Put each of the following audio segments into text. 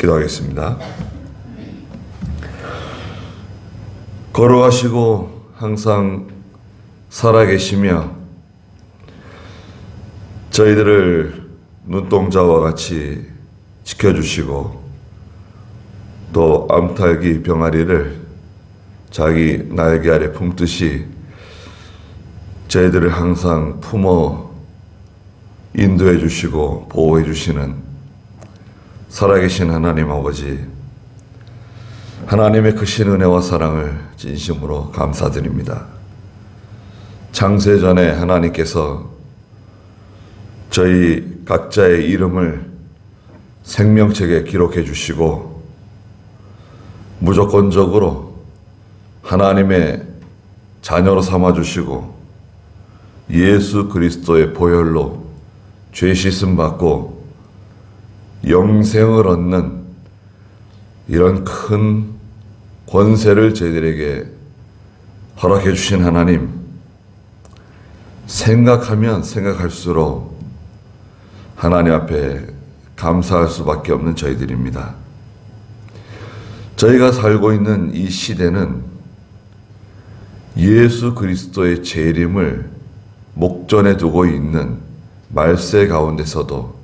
기도하겠습니다. 거룩하시고 항상 살아계시며 저희들을 눈동자와 같이 지켜주시고 또 암탉이 병아리를 자기 날개 아래 품듯이 저희들을 항상 품어 인도해 주시고 보호해 주시는 살아계신 하나님 아버지, 하나님의 크신 은혜와 사랑을 진심으로 감사드립니다. 창세 전에 하나님께서 저희 각자의 이름을 생명책에 기록해 주시고 무조건적으로 하나님의 자녀로 삼아 주시고 예수 그리스도의 보혈로 죄 씻음 받고 영생을 얻는 이런 큰 권세를 저희들에게 허락해 주신 하나님, 생각하면 생각할수록 하나님 앞에 감사할 수밖에 없는 저희들입니다. 저희가 살고 있는 이 시대는 예수 그리스도의 재림을 목전에 두고 있는 말세 가운데서도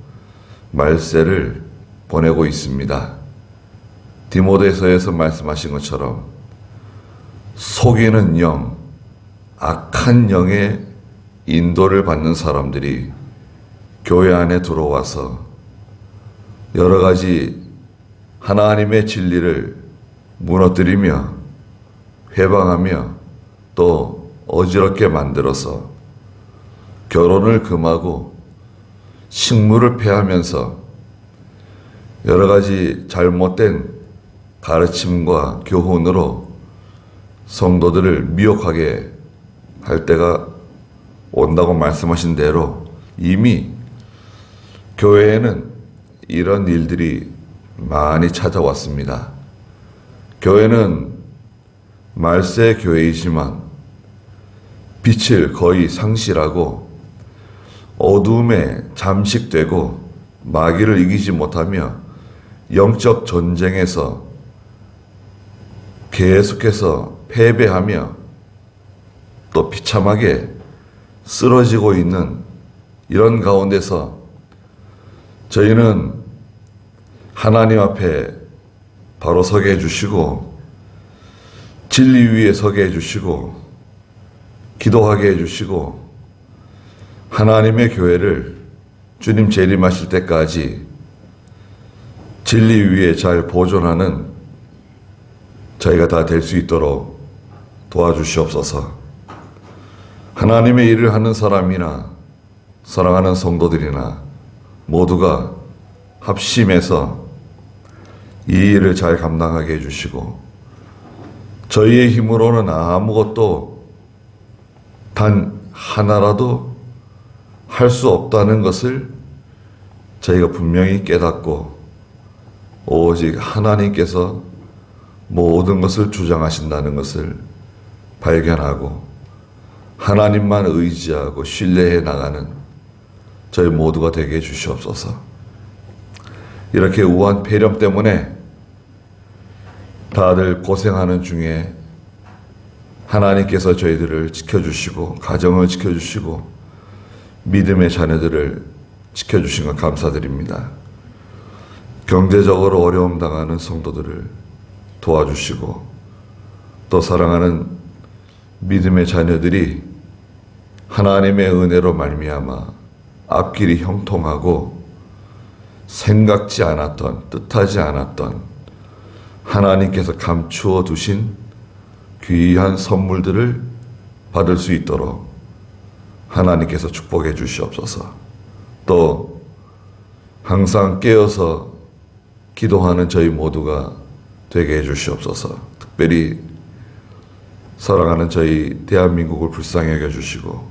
말세를 보내고 있습니다. 디모데서에서 말씀하신 것처럼 속이는 영, 악한 영의 인도를 받는 사람들이 교회 안에 들어와서 여러 가지 하나님의 진리를 무너뜨리며 회방하며 또 어지럽게 만들어서 결혼을 금하고 식물을 폐하면서 여러 가지 잘못된 가르침과 교훈으로 성도들을 미혹하게 할 때가 온다고 말씀하신 대로 이미 교회에는 이런 일들이 많이 찾아왔습니다. 교회는 말세 교회이지만 빛을 거의 상실하고 어두움에 잠식되고 마귀를 이기지 못하며 영적 전쟁에서 계속해서 패배하며 또 비참하게 쓰러지고 있는 이런 가운데서 저희는 하나님 앞에 바로 서게 해주시고 진리 위에 서게 해주시고 기도하게 해주시고 하나님의 교회를 주님 재림하실 때까지 진리 위에 잘 보존하는 저희가 다 될 수 있도록 도와주시옵소서. 하나님의 일을 하는 사람이나 사랑하는 성도들이나 모두가 합심해서 이 일을 잘 감당하게 해주시고 저희의 힘으로는 아무것도 단 하나라도 할 수 없다는 것을 저희가 분명히 깨닫고 오직 하나님께서 모든 것을 주장하신다는 것을 발견하고 하나님만 의지하고 신뢰해 나가는 저희 모두가 되게 해 주시옵소서. 이렇게 우한 폐렴 때문에 다들 고생하는 중에 하나님께서 저희들을 지켜주시고 가정을 지켜주시고 믿음의 자녀들을 지켜주신 것 감사드립니다. 경제적으로 어려움 당하는 성도들을 도와주시고 또 사랑하는 믿음의 자녀들이 하나님의 은혜로 말미암아 앞길이 형통하고 생각지 않았던 뜻하지 않았던 하나님께서 감추어 두신 귀한 선물들을 받을 수 있도록 하나님께서 축복해 주시옵소서. 또 항상 깨어서 기도하는 저희 모두가 되게 해 주시옵소서. 특별히 사랑하는 저희 대한민국을 불쌍히 여겨 주시고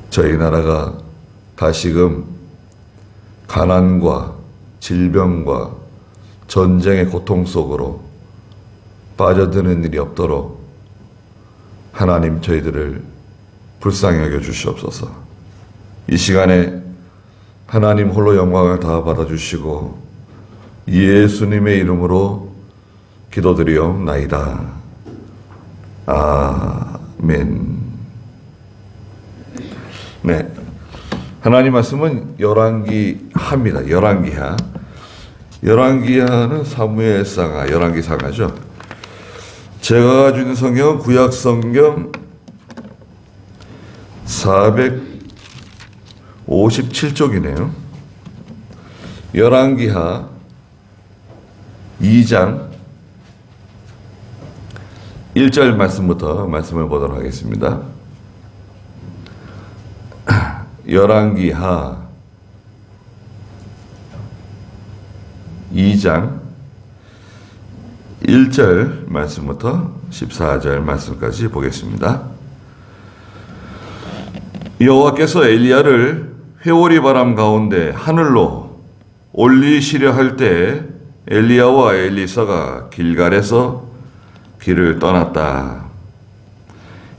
저희 나라가 다시금 가난과 질병과 전쟁의 고통 속으로 빠져드는 일이 없도록 하나님 저희들을 불쌍히 여겨 주시옵소서. 이 시간에 하나님 홀로 영광을 다 받아주시고 예수님의 이름으로 기도드리옵나이다. 아멘. 네, 하나님 말씀은 열왕기하입니다. 열왕기하. 열왕기하는 사무엘상하, 열왕기상하죠. 제가 가지고 있는 성경은 구약 성경 457쪽이네요. 열왕기하 2장 1절 말씀부터 말씀을 보도록 하겠습니다. 열왕기하 2장 1절 말씀부터 14절 말씀까지 보겠습니다. 여호와께서 엘리야를 회오리 바람 가운데 하늘로 올리시려 할 때 엘리야와 엘리사가 길갈에서 길을 떠났다.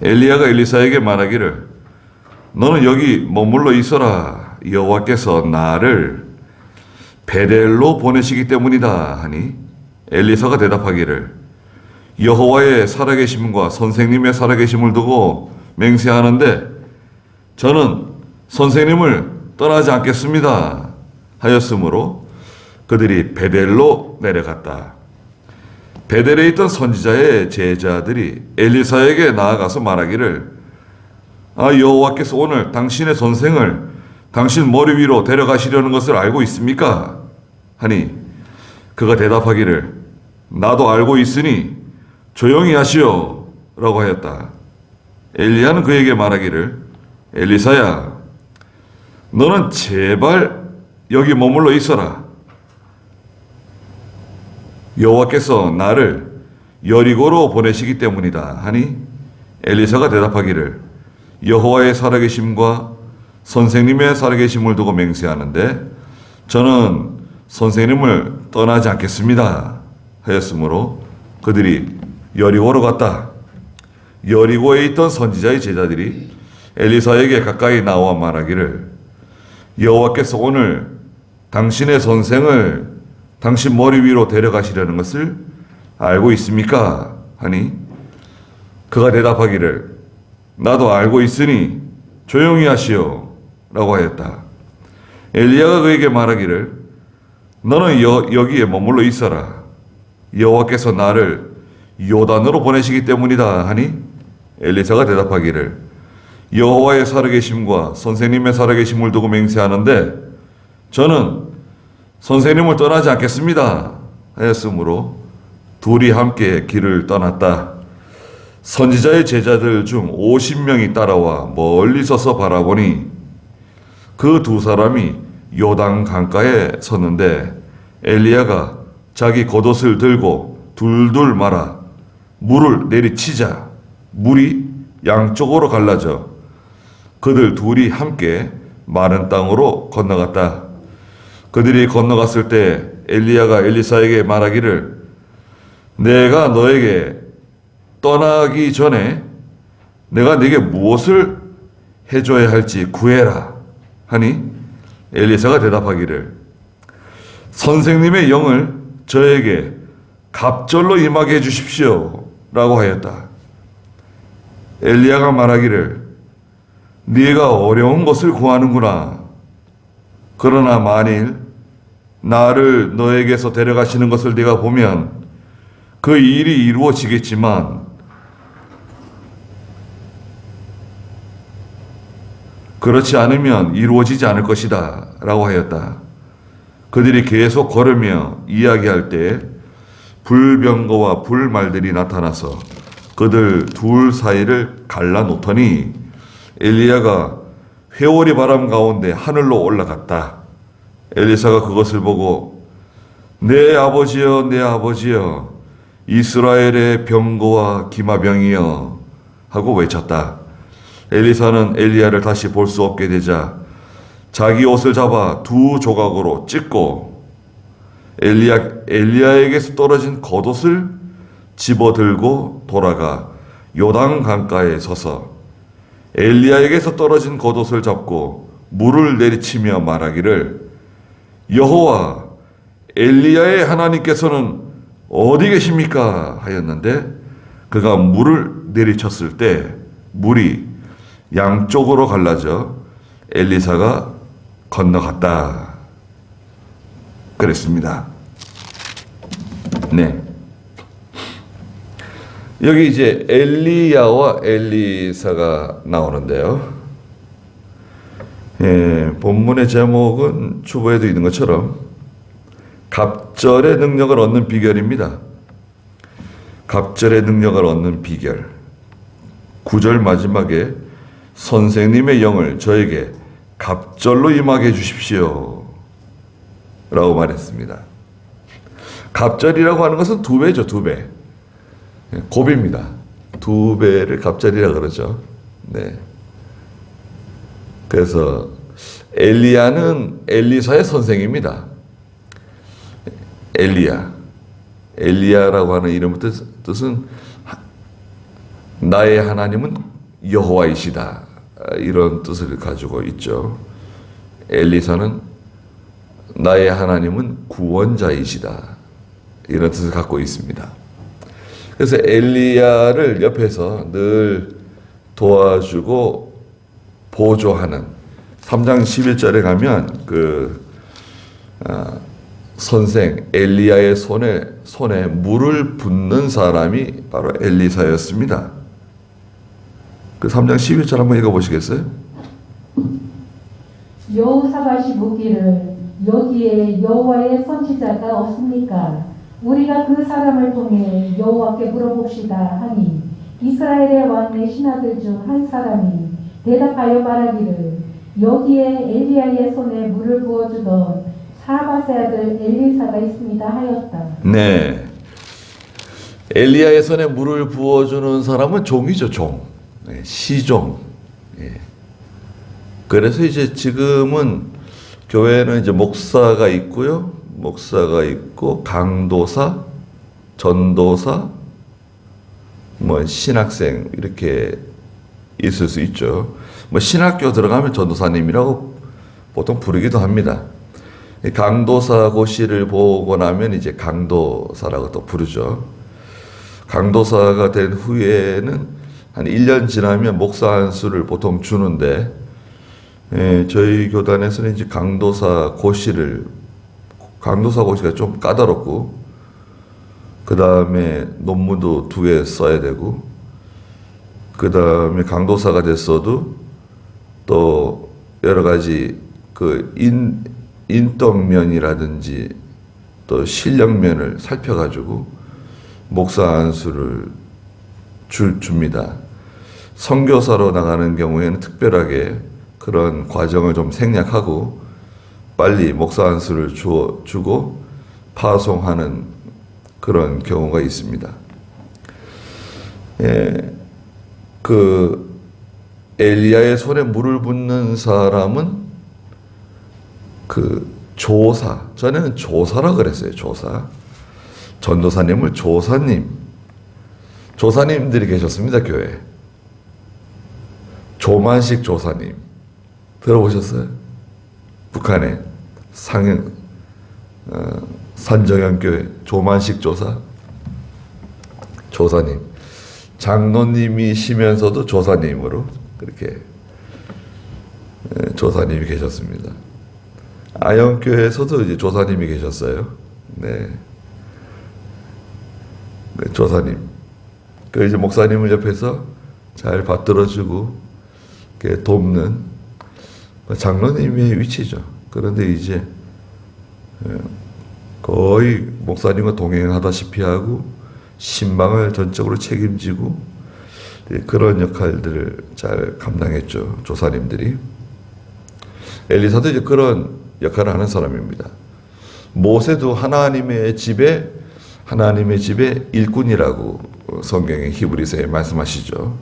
엘리야가 엘리사에게 말하기를 너는 여기 머물러 있어라. 여호와께서 나를 베델로 보내시기 때문이다 하니 엘리사가 대답하기를 여호와의 살아계심과 선생님의 살아계심을 두고 맹세하는데 저는 선생님을 떠나지 않겠습니다 하였으므로 그들이 베델로 내려갔다. 베델에 있던 선지자의 제자들이 엘리사에게 나아가서 말하기를 여호와께서 오늘 당신의 선생을 당신 머리 위로 데려가시려는 것을 알고 있습니까? 하니 그가 대답하기를 나도 알고 있으니 조용히 하시오 라고 하였다. 엘리야는 그에게 말하기를 엘리사야 너는 제발 여기 머물러 있어라. 여호와께서 나를 여리고로 보내시기 때문이다 하니 엘리사가 대답하기를 여호와의 살아계심과 선생님의 살아계심을 두고 맹세하는데 저는 선생님을 떠나지 않겠습니다 하였으므로 그들이 여리고로 갔다. 여리고에 있던 선지자의 제자들이 엘리사에게 가까이 나와 말하기를 여호와께서 오늘 당신의 선생을 당신 머리 위로 데려가시려는 것을 알고 있습니까? 하니 그가 대답하기를 나도 알고 있으니 조용히 하시오 라고 하였다. 엘리야가 그에게 말하기를 너는 여기에 머물러 있어라. 여호와께서 나를 요단으로 보내시기 때문이다 하니 엘리사가 대답하기를 여호와의 살아계심과 선생님의 살아계심을 두고 맹세하는데 저는 선생님을 떠나지 않겠습니다 하였으므로 둘이 함께 길을 떠났다. 선지자의 제자들 중 50명이 따라와 멀리 서서 바라보니 그 두 사람이 요단 강가에 섰는데 엘리야가 자기 겉옷을 들고 둘둘 말아 물을 내리치자 물이 양쪽으로 갈라져 그들 둘이 함께 마른 땅으로 건너갔다. 그들이 건너갔을 때 엘리야가 엘리사에게 말하기를 내가 너에게 떠나기 전에 내가 네게 무엇을 해줘야 할지 구해라 하니 엘리사가 대답하기를 선생님의 영을 저에게 갑절로 임하게 해주십시오 라고 하였다. 엘리야가 말하기를 네가 어려운 것을 구하는구나. 그러나 만일 나를 너에게서 데려가시는 것을 네가 보면 그 일이 이루어지겠지만 그렇지 않으면 이루어지지 않을 것이다 라고 하였다. 그들이 계속 걸으며 이야기할 때 불병거와 불말들이 나타나서 그들 둘 사이를 갈라놓더니 엘리야가 회오리 바람 가운데 하늘로 올라갔다. 엘리사가 그것을 보고 내 아버지여 내 아버지여 이스라엘의 병거와 기마병이여 하고 외쳤다. 엘리사는 엘리야를 다시 볼 수 없게 되자 자기 옷을 잡아 두 조각으로 찢고 엘리야에게서 떨어진 겉옷을 집어들고 돌아가 요단 강가에 서서 엘리야에게서 떨어진 겉옷을 잡고 물을 내리치며 말하기를 여호와 엘리야의 하나님께서는 어디 계십니까? 하였는데 그가 물을 내리쳤을 때 물이 양쪽으로 갈라져 엘리사가 건너갔다. 그랬습니다. 네. 여기 이제 엘리야와 엘리사가 나오는데요. 본문의 제목은 주보에도 있는 것처럼 갑절의 능력을 얻는 비결입니다. 갑절의 능력을 얻는 비결. 9절 마지막에 선생님의 영을 저에게 갑절로 임하게 해주십시오 라고 말했습니다. 갑절이라고 하는 것은 2배죠. 2배. 곱입니다. 2배를 갑절이라 그러죠. 네. 그래서 엘리야는 엘리사의 선생입니다. 엘리야라고 하는 이름의 뜻은 나의 하나님은 여호와이시다, 이런 뜻을 가지고 있죠. 엘리사는 나의 하나님은 구원자이시다, 이런 뜻을 갖고 있습니다. 그래서 엘리야를 옆에서 늘 도와주고 보조하는 3장 11절에 가면 선생 엘리야의 손에 물을 붓는 사람이 바로 엘리사였습니다. 그 3장 11절 한번 읽어보시겠어요? 여호사밧이 묻기를 여기에 여호와의 선지자가 없습니까? 우리가 그 사람을 통해 여호와께 물어봅시다 하니 이스라엘의 왕의 신하들 중 한 사람이 대답하여 말하기를 여기에 엘리야의 손에 물을 부어주던 사밧의 아들 엘리사가 있습니다 하였다. 네, 엘리야의 손에 물을 부어주는 사람은 종이죠. 종. 네, 시종. 예. 그래서 이제 지금은 교회는 이제 목사가 있고요. 목사가 있고 강도사, 전도사, 신학생 이렇게 있을 수 있죠. 신학교 들어가면 전도사님이라고 보통 부르기도 합니다. 강도사 고시를 보고 나면 이제 강도사라고 또 부르죠. 강도사가 된 후에는 한 1년 지나면 목사 안수를 보통 주는데, 저희 교단에서는 이제 강도사 고시가 좀 까다롭고, 그 다음에 논문도 2개 써야 되고, 그 다음에 강도사가 됐어도 또 여러 가지 인덕면이라든지 또 실력면을 살펴가지고 목사 안수를 줍니다. 선교사로 나가는 경우에는 특별하게 그런 과정을 좀 생략하고 빨리 목사 안수를 주고 파송하는 그런 경우가 있습니다. 엘리야의 손에 물을 붓는 사람은 조사, 전에는 조사라 그랬어요. 조사. 전도사님을 조사님들이 계셨습니다. 교회에. 조만식 조사님 들어보셨어요? 북한에 산정현 교회 조만식 조사님, 장로님이시면서도 조사님으로 그렇게 조사님이 계셨습니다. 아영교회에서도 이제 조사님이 계셨어요. 네. 조사님. 이제 목사님을 옆에서 잘 받들어주고, 돕는 장로님의 위치죠. 그런데 이제 거의 목사님과 동행하다시피 하고, 신방을 전적으로 책임지고, 그런 역할들을 잘 감당했죠. 조사님들이. 엘리사도 이제 그런 역할을 하는 사람입니다. 모세도 하나님의 집에 일꾼이라고 성경의 히브리서에 말씀하시죠.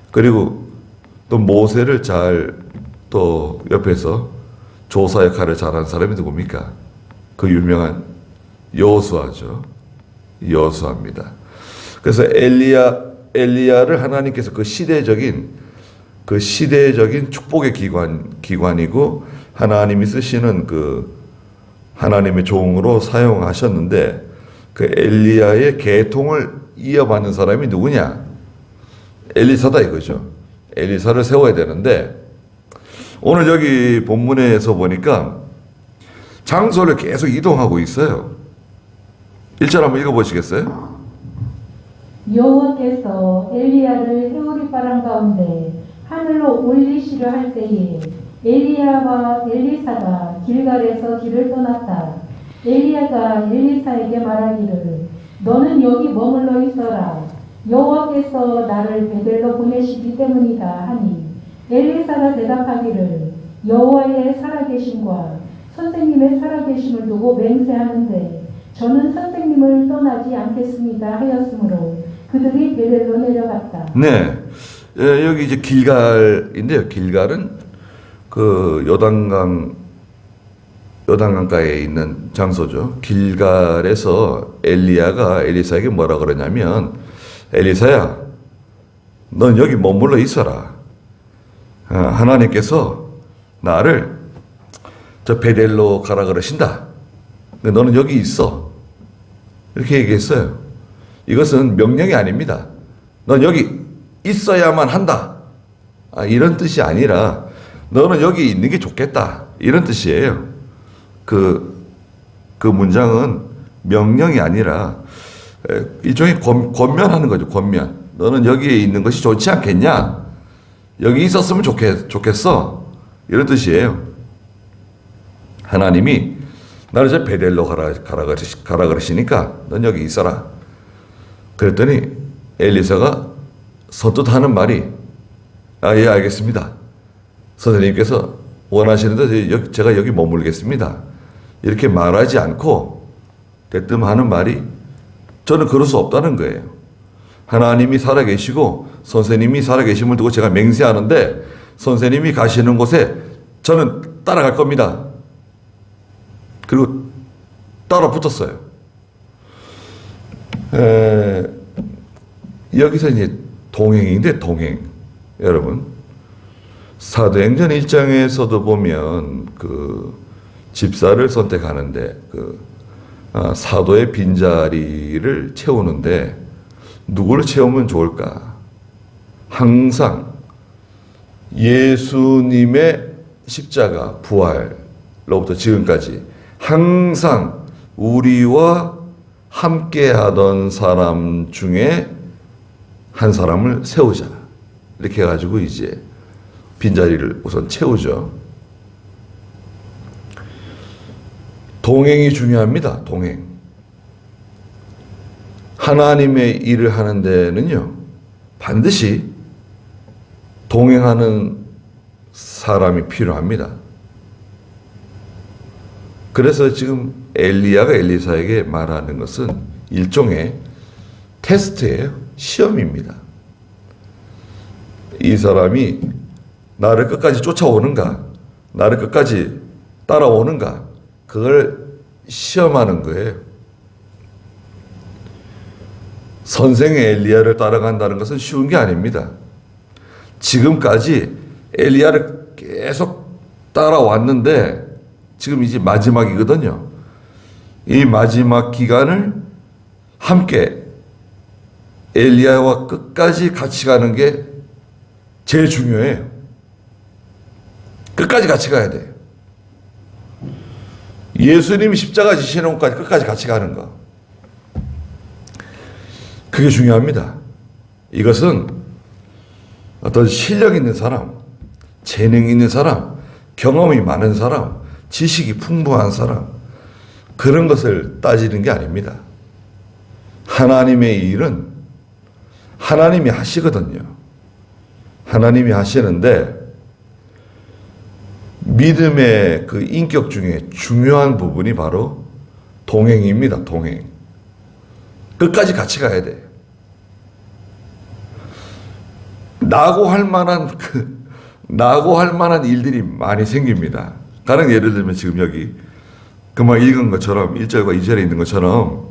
그리고 또 모세를 또 옆에서 조사 역할을 잘하는 사람이 누굽니까? 그 유명한 여호수아죠. 여호수아입니다. 그래서 엘리야를 하나님께서 그 시대적인 축복의 기관이고 하나님이 쓰시는 하나님의 종으로 사용하셨는데 그 엘리야의 계통을 이어받는 사람이 누구냐? 엘리사다 이거죠. 엘리사를 세워야 되는데 오늘 여기 본문에서 보니까 장소를 계속 이동하고 있어요. 1절 한번 읽어보시겠어요? 여호와께서 엘리야를 회오리 바람 가운데 하늘로 올리시려 할 때에 엘리야와 엘리사가 길갈에서 길을 떠났다. 엘리야가 엘리사에게 말하기를 너는 여기 머물러 있어라. 여호와께서 나를 베델로 보내시기 때문이다 하니 엘리사가 대답하기를 여호와의 살아계심과 선생님의 살아계심을 두고 맹세하는데 저는 선생님을 떠나지 않겠습니다 하였으므로 그들이 베델로 내려갔다. 네, 여기 이제 길갈인데요. 길갈은 그 요단강가에 있는 장소죠. 길갈에서 엘리야가 엘리사에게 뭐라 그러냐면 엘리사야, 넌 여기 머물러 있어라. 하나님께서 나를 저 베델로 가라 그러신다. 너는 여기 있어. 이렇게 얘기했어요. 이것은 명령이 아닙니다. 넌 여기 있어야만 한다. 이런 뜻이 아니라 너는 여기 있는 게 좋겠다. 이런 뜻이에요. 그 문장은 명령이 아니라 일종의 권면하는 거죠. 권면. 너는 여기에 있는 것이 좋지 않겠냐? 여기 있었으면 좋겠어. 이런 뜻이에요. 하나님이 나를 저 베델로 가라 그러시니까 넌 여기 있어라. 그랬더니 엘리사가 선뜻 하는 말이 예, 알겠습니다. 선생님께서 원하시는데 제가 여기 머물겠습니다. 이렇게 말하지 않고 대뜸 하는 말이 저는 그럴 수 없다는 거예요. 하나님이 살아계시고 선생님이 살아계심을 두고 제가 맹세하는데 선생님이 가시는 곳에 저는 따라갈 겁니다. 그리고 따라 붙었어요. 여기서 이제 동행인데 동행. 여러분 사도행전 1장에서도 보면 그 집사를 선택하는데 사도의 빈자리를 채우는데 누구를 채우면 좋을까? 항상 예수님의 십자가 부활로부터 지금까지 항상 우리와 함께하던 사람 중에 한 사람을 세우자. 이렇게 해가지고 이제 빈자리를 우선 채우죠. 동행이 중요합니다. 동행. 하나님의 일을 하는 데는요, 반드시 동행하는 사람이 필요합니다. 그래서 지금 엘리야가 엘리사에게 말하는 것은 일종의 테스트예요. 시험입니다. 이 사람이 나를 끝까지 쫓아오는가, 나를 끝까지 따라오는가, 그걸 시험하는 거예요. 선생의 엘리야를 따라간다는 것은 쉬운 게 아닙니다. 지금까지 엘리야를 계속 따라왔는데 지금 이제 마지막이거든요. 이 마지막 기간을 함께 엘리야와 끝까지 같이 가는 게 제일 중요해요. 끝까지 같이 가야 돼요. 예수님이 십자가 지시는 곳까지 끝까지 같이 가는 거. 그게 중요합니다. 이것은 어떤 실력 있는 사람, 재능 있는 사람, 경험이 많은 사람, 지식이 풍부한 사람, 그런 것을 따지는 게 아닙니다. 하나님의 일은 하나님이 하시거든요. 하나님이 하시는데 믿음의 그 인격 중에 중요한 부분이 바로 동행입니다. 동행. 끝까지 같이 가야 돼요. 낙오할 만한 일들이 많이 생깁니다. 가령 예를 들면 지금 여기 금방 읽은 것처럼 1절과 2절에 있는 것처럼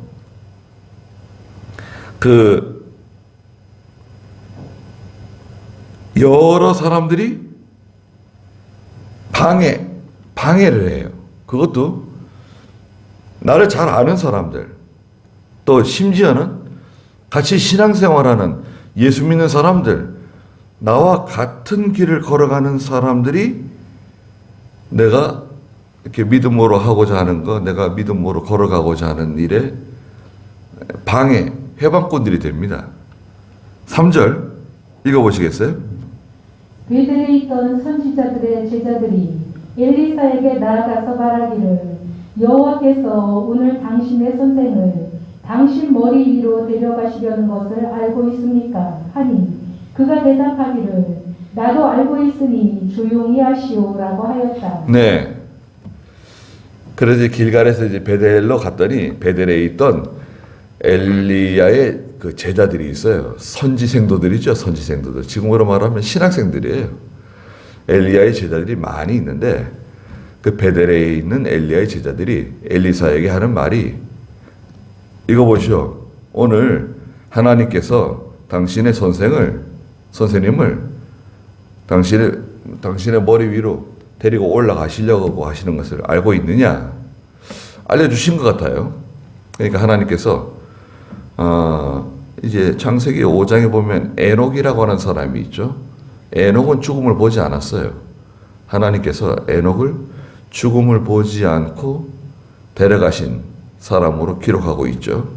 여러 사람들이 방해를 해요. 그것도 나를 잘 아는 사람들, 또 심지어는 같이 신앙생활하는 예수 믿는 사람들, 나와 같은 길을 걸어가는 사람들이 내가 이렇게 믿음으로 하고자 하는 거, 내가 믿음으로 걸어가고자 하는 일에 방해, 해방꾼들이 됩니다. 3절 읽어보시겠어요? 베델에 있던 선지자들의 제자들이 엘리사에게 나아가서 말하기를 여호와께서 오늘 당신의 선생을 당신 머리 위로 데려가시려는 것을 알고 있습니까? 하니 그가 대답하기를 나도 알고 있으니 조용히 하시오라고 하였다. 네. 그래서 길갈에서 이제 베델로 갔더니 베델에 있던 엘리야의 그 제자들이 있어요. 선지생도들이죠. 선지생도들. 지금으로 말하면 신학생들이에요. 엘리야의 제자들이 많이 있는데 그 베델에 있는 엘리야의 제자들이 엘리사에게 하는 말이 이거 보시오. 오늘 하나님께서 당신의 선생님을 당신의 머리 위로 데리고 올라가시려고 하시는 것을 알고 있느냐? 알려주신 것 같아요. 그러니까 하나님께서 이제 창세기 5장에 보면 에녹이라고 하는 사람이 있죠. 에녹은 죽음을 보지 않았어요. 하나님께서 에녹을 죽음을 보지 않고 데려가신 사람으로 기록하고 있죠.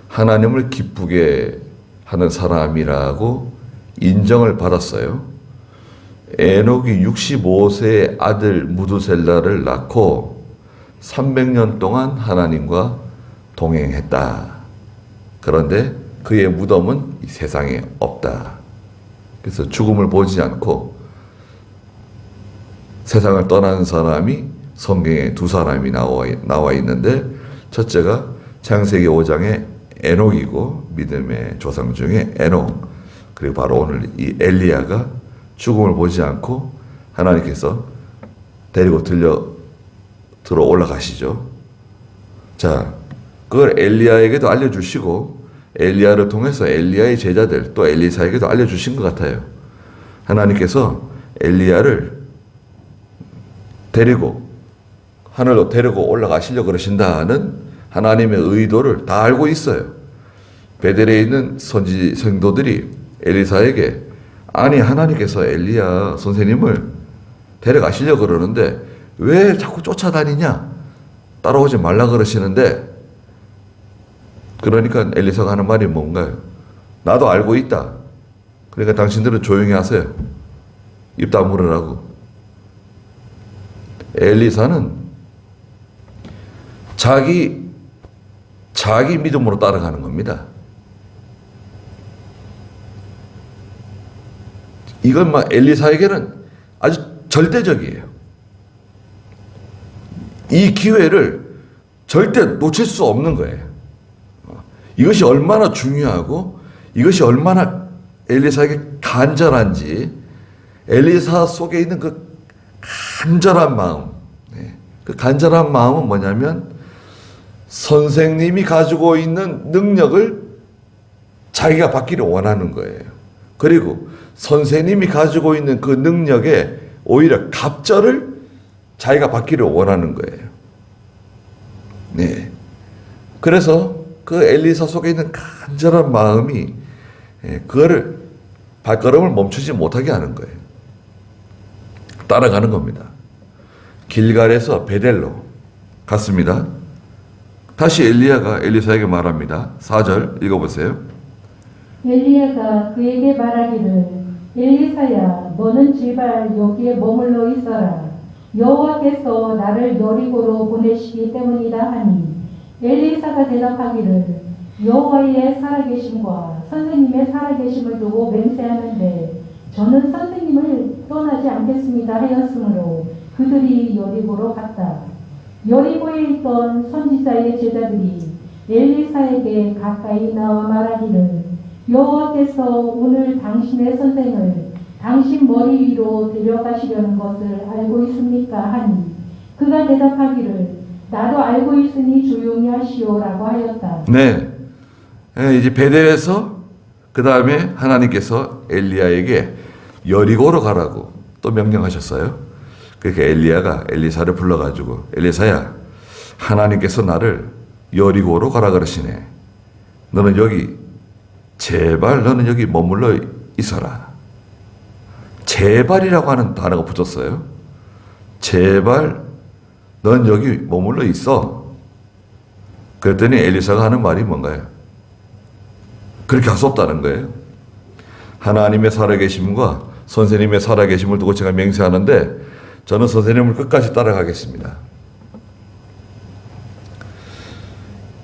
하나님을 기쁘게 하는 사람이라고 인정을 받았어요. 에녹이 65세의 아들 무두셀라를 낳고 300년 동안 하나님과 동행했다. 그런데 그의 무덤은 이 세상에 없다. 그래서 죽음을 보지 않고 세상을 떠난 사람이 성경에 두 사람이 나와 있는데 첫째가 창세기 5장의 에녹이고 믿음의 조상 중에 에녹, 그리고 바로 오늘 이 엘리야가 죽음을 보지 않고 하나님께서 데리고 들어 올라가시죠. 자, 그걸 엘리야에게도 알려주시고 엘리야를 통해서 엘리야의 제자들 또 엘리사에게도 알려주신 것 같아요. 하나님께서 엘리야를 데리고 하늘로 데리고 올라가시려고 그러신다는 하나님의 의도를 다 알고 있어요. 베델에 있는 선지 성도들이 엘리사에게 아니 하나님께서 엘리야 선생님을 데려가시려고 그러는데 왜 자꾸 쫓아다니냐? 따라오지 말라 그러시는데 그러니까 엘리사가 하는 말이 뭔가요? 나도 알고 있다. 그러니까 당신들은 조용히 하세요. 입 다물으라고. 엘리사는 자기 믿음으로 따라가는 겁니다. 이건 막 엘리사에게는 아주 절대적이에요. 이 기회를 절대 놓칠 수 없는 거예요. 이것이 얼마나 중요하고 이것이 얼마나 엘리사에게 간절한지 엘리사 속에 있는 그 간절한 마음, 그 간절한 마음은 뭐냐면 선생님이 가지고 있는 능력을 자기가 받기를 원하는 거예요. 그리고 선생님이 가지고 있는 그 능력에 오히려 갑절을 자기가 받기를 원하는 거예요. 네. 그래서 그 엘리사 속에 있는 간절한 마음이 그거를 발걸음을 멈추지 못하게 하는 거예요. 따라가는 겁니다. 길갈에서 베델로 갔습니다. 다시 엘리야가 엘리사에게 말합니다. 4절 읽어보세요. 엘리야가 그에게 말하기를 엘리사야 너는 제발 여기에 머물러 있어라. 여호와께서 나를 여리고로 보내시기 때문이다 하니 엘리사가 대답하기를 여호와의 살아계심과 선생님의 살아계심을 두고 맹세하는데 저는 선생님을 떠나지 않겠습니다 하였으므로 그들이 여리고로 갔다. 여리고에 있던 선지자의 제자들이 엘리사에게 가까이 나와 말하기를 여호와께서 오늘 당신의 선생을 당신 머리 위로 데려가시려는 것을 알고 있습니까? 하니 그가 대답하기를 나도 알고 있으니 조용히 하시오라고 하였다. 네, 이제 베델에서 그 다음에 하나님께서 엘리야에게 여리고로 가라고 또 명령하셨어요. 그러니까 엘리야가 엘리사를 불러가지고 엘리사야 하나님께서 나를 여리고로 가라 그러시네. 너는 여기, 제발 너는 여기 머물러 있어라. 제발이라고 하는 단어가 붙었어요. 제발 넌 여기 머물러 있어. 그랬더니 엘리사가 하는 말이 뭔가요? 그렇게 할 수 없다는 거예요. 하나님의 살아계심과 선생님의 살아계심을 두고 제가 맹세하는데 저는 선생님을 끝까지 따라가겠습니다.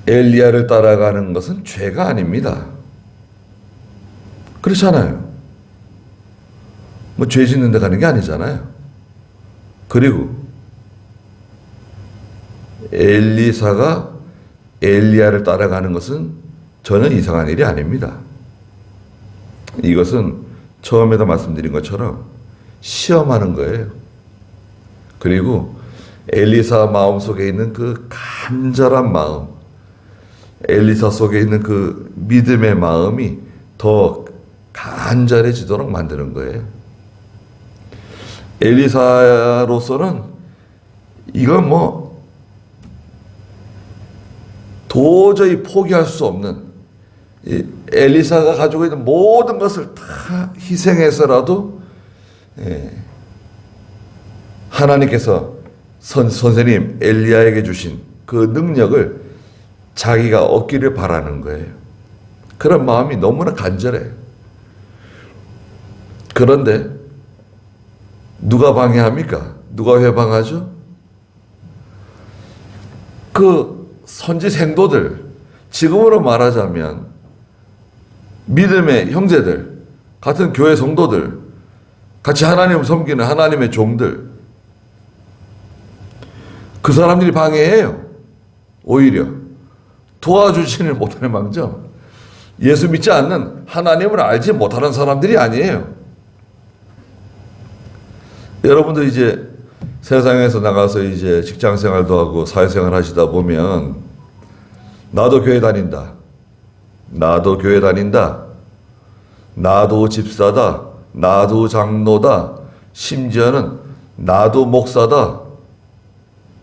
엘리야를 따라가는 것은 죄가 아닙니다. 그렇잖아요. 뭐 죄 짓는 데 가는 게 아니잖아요. 그리고 엘리사가 엘리야를 따라가는 것은 전혀 이상한 일이 아닙니다. 이것은 처음에도 말씀드린 것처럼 시험하는 거예요. 그리고 엘리사 마음속에 있는 그 간절한 마음, 엘리사 속에 있는 그 믿음의 마음이 더 간절해지도록 만드는 거예요. 엘리사로서는 이건 뭐 도저히 포기할 수 없는, 엘리사가 가지고 있는 모든 것을 다 희생해서라도 하나님께서 선생님 엘리야에게 주신 그 능력을 자기가 얻기를 바라는 거예요. 그런 마음이 너무나 간절해요. 그런데 누가 방해합니까? 누가 회방하죠? 그 선지 생도들, 지금으로 말하자면 믿음의 형제들, 같은 교회 성도들, 같이 하나님을 섬기는 하나님의 종들, 그 사람들이 방해해요. 오히려 도와주지를 못하는 망정, 예수 믿지 않는, 하나님을 알지 못하는 사람들이 아니에요. 여러분들 이제 세상에서 나가서 이제 직장 생활도 하고 사회생활 하시다 보면 나도 교회 다닌다, 나도 교회 다닌다, 나도 집사다, 나도 장로다, 심지어는 나도 목사다.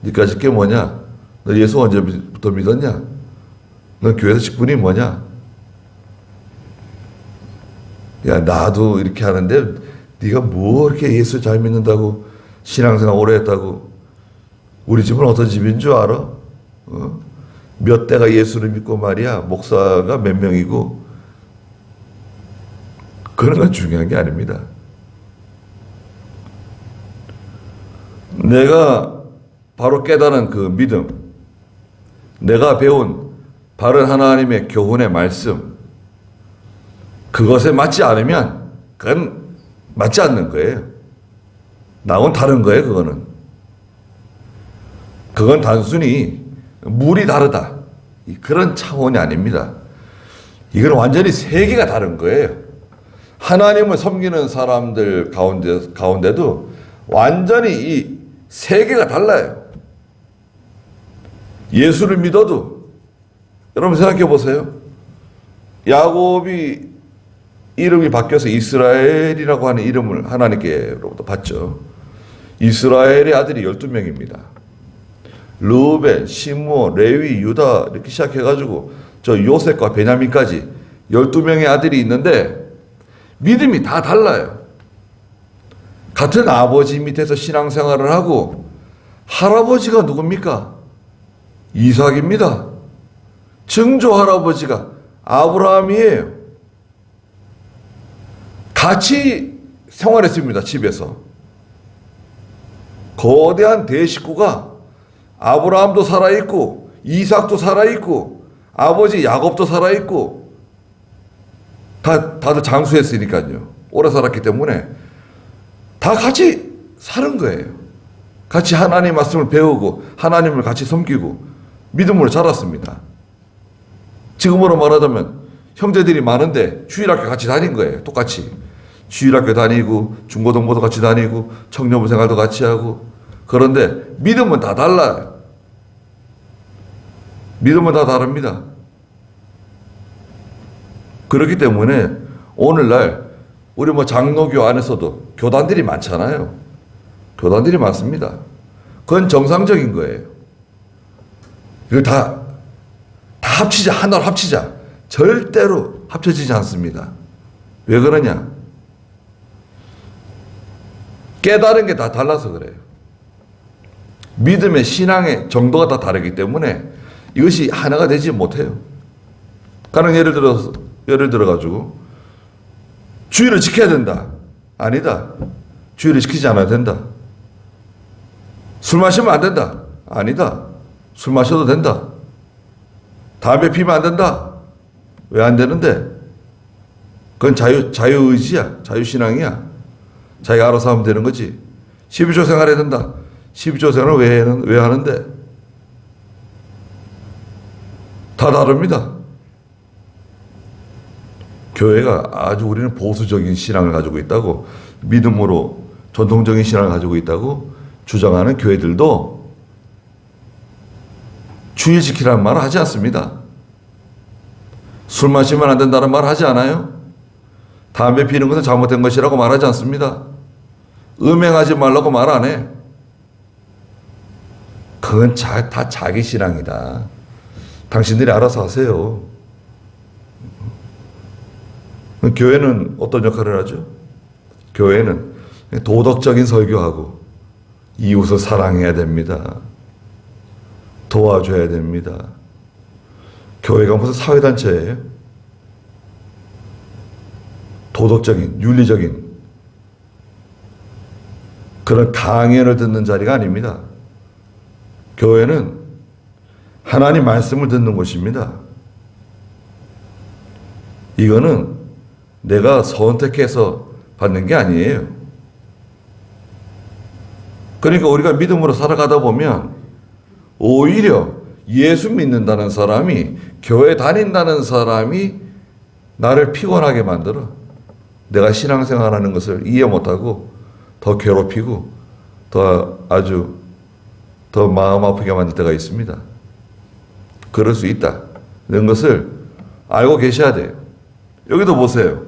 니까짓 게 뭐냐? 너 예수 언제부터 믿었냐? 너 교회에서 직분이 뭐냐? 야, 나도 이렇게 하는데 네가 뭐 이렇게 예수 잘 믿는다고, 신앙생활 오래 했다고, 우리 집은 어떤 집인 줄 알아? 몇 대가 예수를 믿고 말이야, 목사가 몇 명이고. 그런 건 중요한 게 아닙니다. 내가 바로 깨달은 그 믿음, 내가 배운 바른 하나님의 교훈의 말씀, 그것에 맞지 않으면 그건 맞지 않는 거예요. 나하고는 다른 거예요. 그건 단순히 물이 다르다, 그런 차원이 아닙니다. 이건 완전히 세계가 다른 거예요. 하나님을 섬기는 사람들 가운데도 완전히 이 세계가 달라요. 예수를 믿어도, 여러분 생각해 보세요. 야곱이 이름이 바뀌어서 이스라엘이라고 하는 이름을 하나님께로부터 받죠. 이스라엘의 아들이 12명입니다. 르우벤, 시므온, 레위, 유다 이렇게 시작해가지고 저 요셉과 베냐민까지 12명의 아들이 있는데 믿음이 다 달라요. 같은 아버지 밑에서 신앙생활을 하고, 할아버지가 누굽니까? 이삭입니다. 증조 할아버지가 아브라함이에요. 같이 생활했습니다. 집에서. 거대한 대식구가 아브라함도 살아있고 이삭도 살아있고 아버지 야곱도 살아있고, 다들 장수했으니까요. 오래 살았기 때문에 다 같이 사는 거예요. 같이 하나님의 말씀을 배우고 하나님을 같이 섬기고 믿음으로 자랐습니다. 지금으로 말하자면 형제들이 많은데 주일학교 같이 다닌 거예요. 똑같이 주일학교 다니고 중고등부도 같이 다니고 청년부 생활도 같이 하고. 그런데 믿음은 다 달라요. 믿음은 다 다릅니다. 그렇기 때문에 오늘날 우리 뭐 장로교 안에서도 교단들이 많잖아요. 교단들이 많습니다. 그건 정상적인 거예요. 이걸 다 합치자, 하나로 합치자. 절대로 합쳐지지 않습니다. 왜 그러냐? 깨달은 게 다 달라서 그래요. 믿음의 신앙의 정도가 다 다르기 때문에 이것이 하나가 되지 못해요. 가령 예를 들어가지고 주의를 지켜야 된다. 아니다. 주의를 지키지 않아야 된다. 술 마시면 안 된다. 아니다. 술 마셔도 된다. 담배 피면 안 된다. 왜 안 되는데? 그건 자유의지야. 자유신앙이야. 자기가 알아서 하면 되는 거지. 12조 생활해야 된다. 12조 생활을 왜 하는데? 다 다릅니다. 교회가 아주 우리는 보수적인 신앙을 가지고 있다고, 믿음으로 전통적인 신앙을 가지고 있다고 주장하는 교회들도 주의 지키라는 말을 하지 않습니다. 술 마시면 안 된다는 말을 하지 않아요. 담배 피는 것은 잘못된 것이라고 말하지 않습니다. 음행하지 말라고 말 안 해. 그건 다 자기 신앙이다. 당신들이 알아서 하세요. 교회는 어떤 역할을 하죠? 교회는 도덕적인 설교하고 이웃을 사랑해야 됩니다. 도와줘야 됩니다. 교회가 무슨 사회단체예요? 도덕적인, 윤리적인 그런 강연을 듣는 자리가 아닙니다. 교회는 하나님 말씀을 듣는 곳입니다. 이거는 내가 선택해서 받는 게 아니에요. 그러니까 우리가 믿음으로 살아가다 보면 오히려 예수 믿는다는 사람이, 교회 다닌다는 사람이 나를 피곤하게 만들어. 내가 신앙생활하는 것을 이해 못하고 더 괴롭히고 더 마음 아프게 만들 때가 있습니다. 그럴 수 있다. 이런 것을 알고 계셔야 돼요. 여기도 보세요.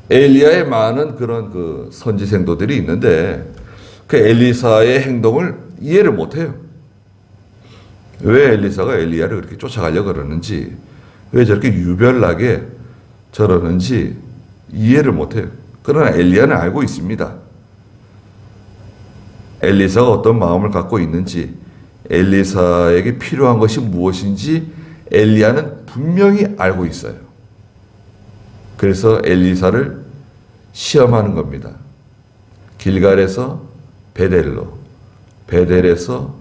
엘리야의 많은 그런 그 선지 생도들이 있는데 그 엘리사의 행동을 이해를 못해요. 왜 엘리사가 엘리야를 그렇게 쫓아가려고 그러는지, 왜 저렇게 유별나게 저러는지 이해를 못해요. 그러나 엘리야는 알고 있습니다. 엘리사가 어떤 마음을 갖고 있는지, 엘리사에게 필요한 것이 무엇인지 엘리야는 분명히 알고 있어요. 그래서 엘리사를 시험하는 겁니다. 길갈에서 베델로, 베델에서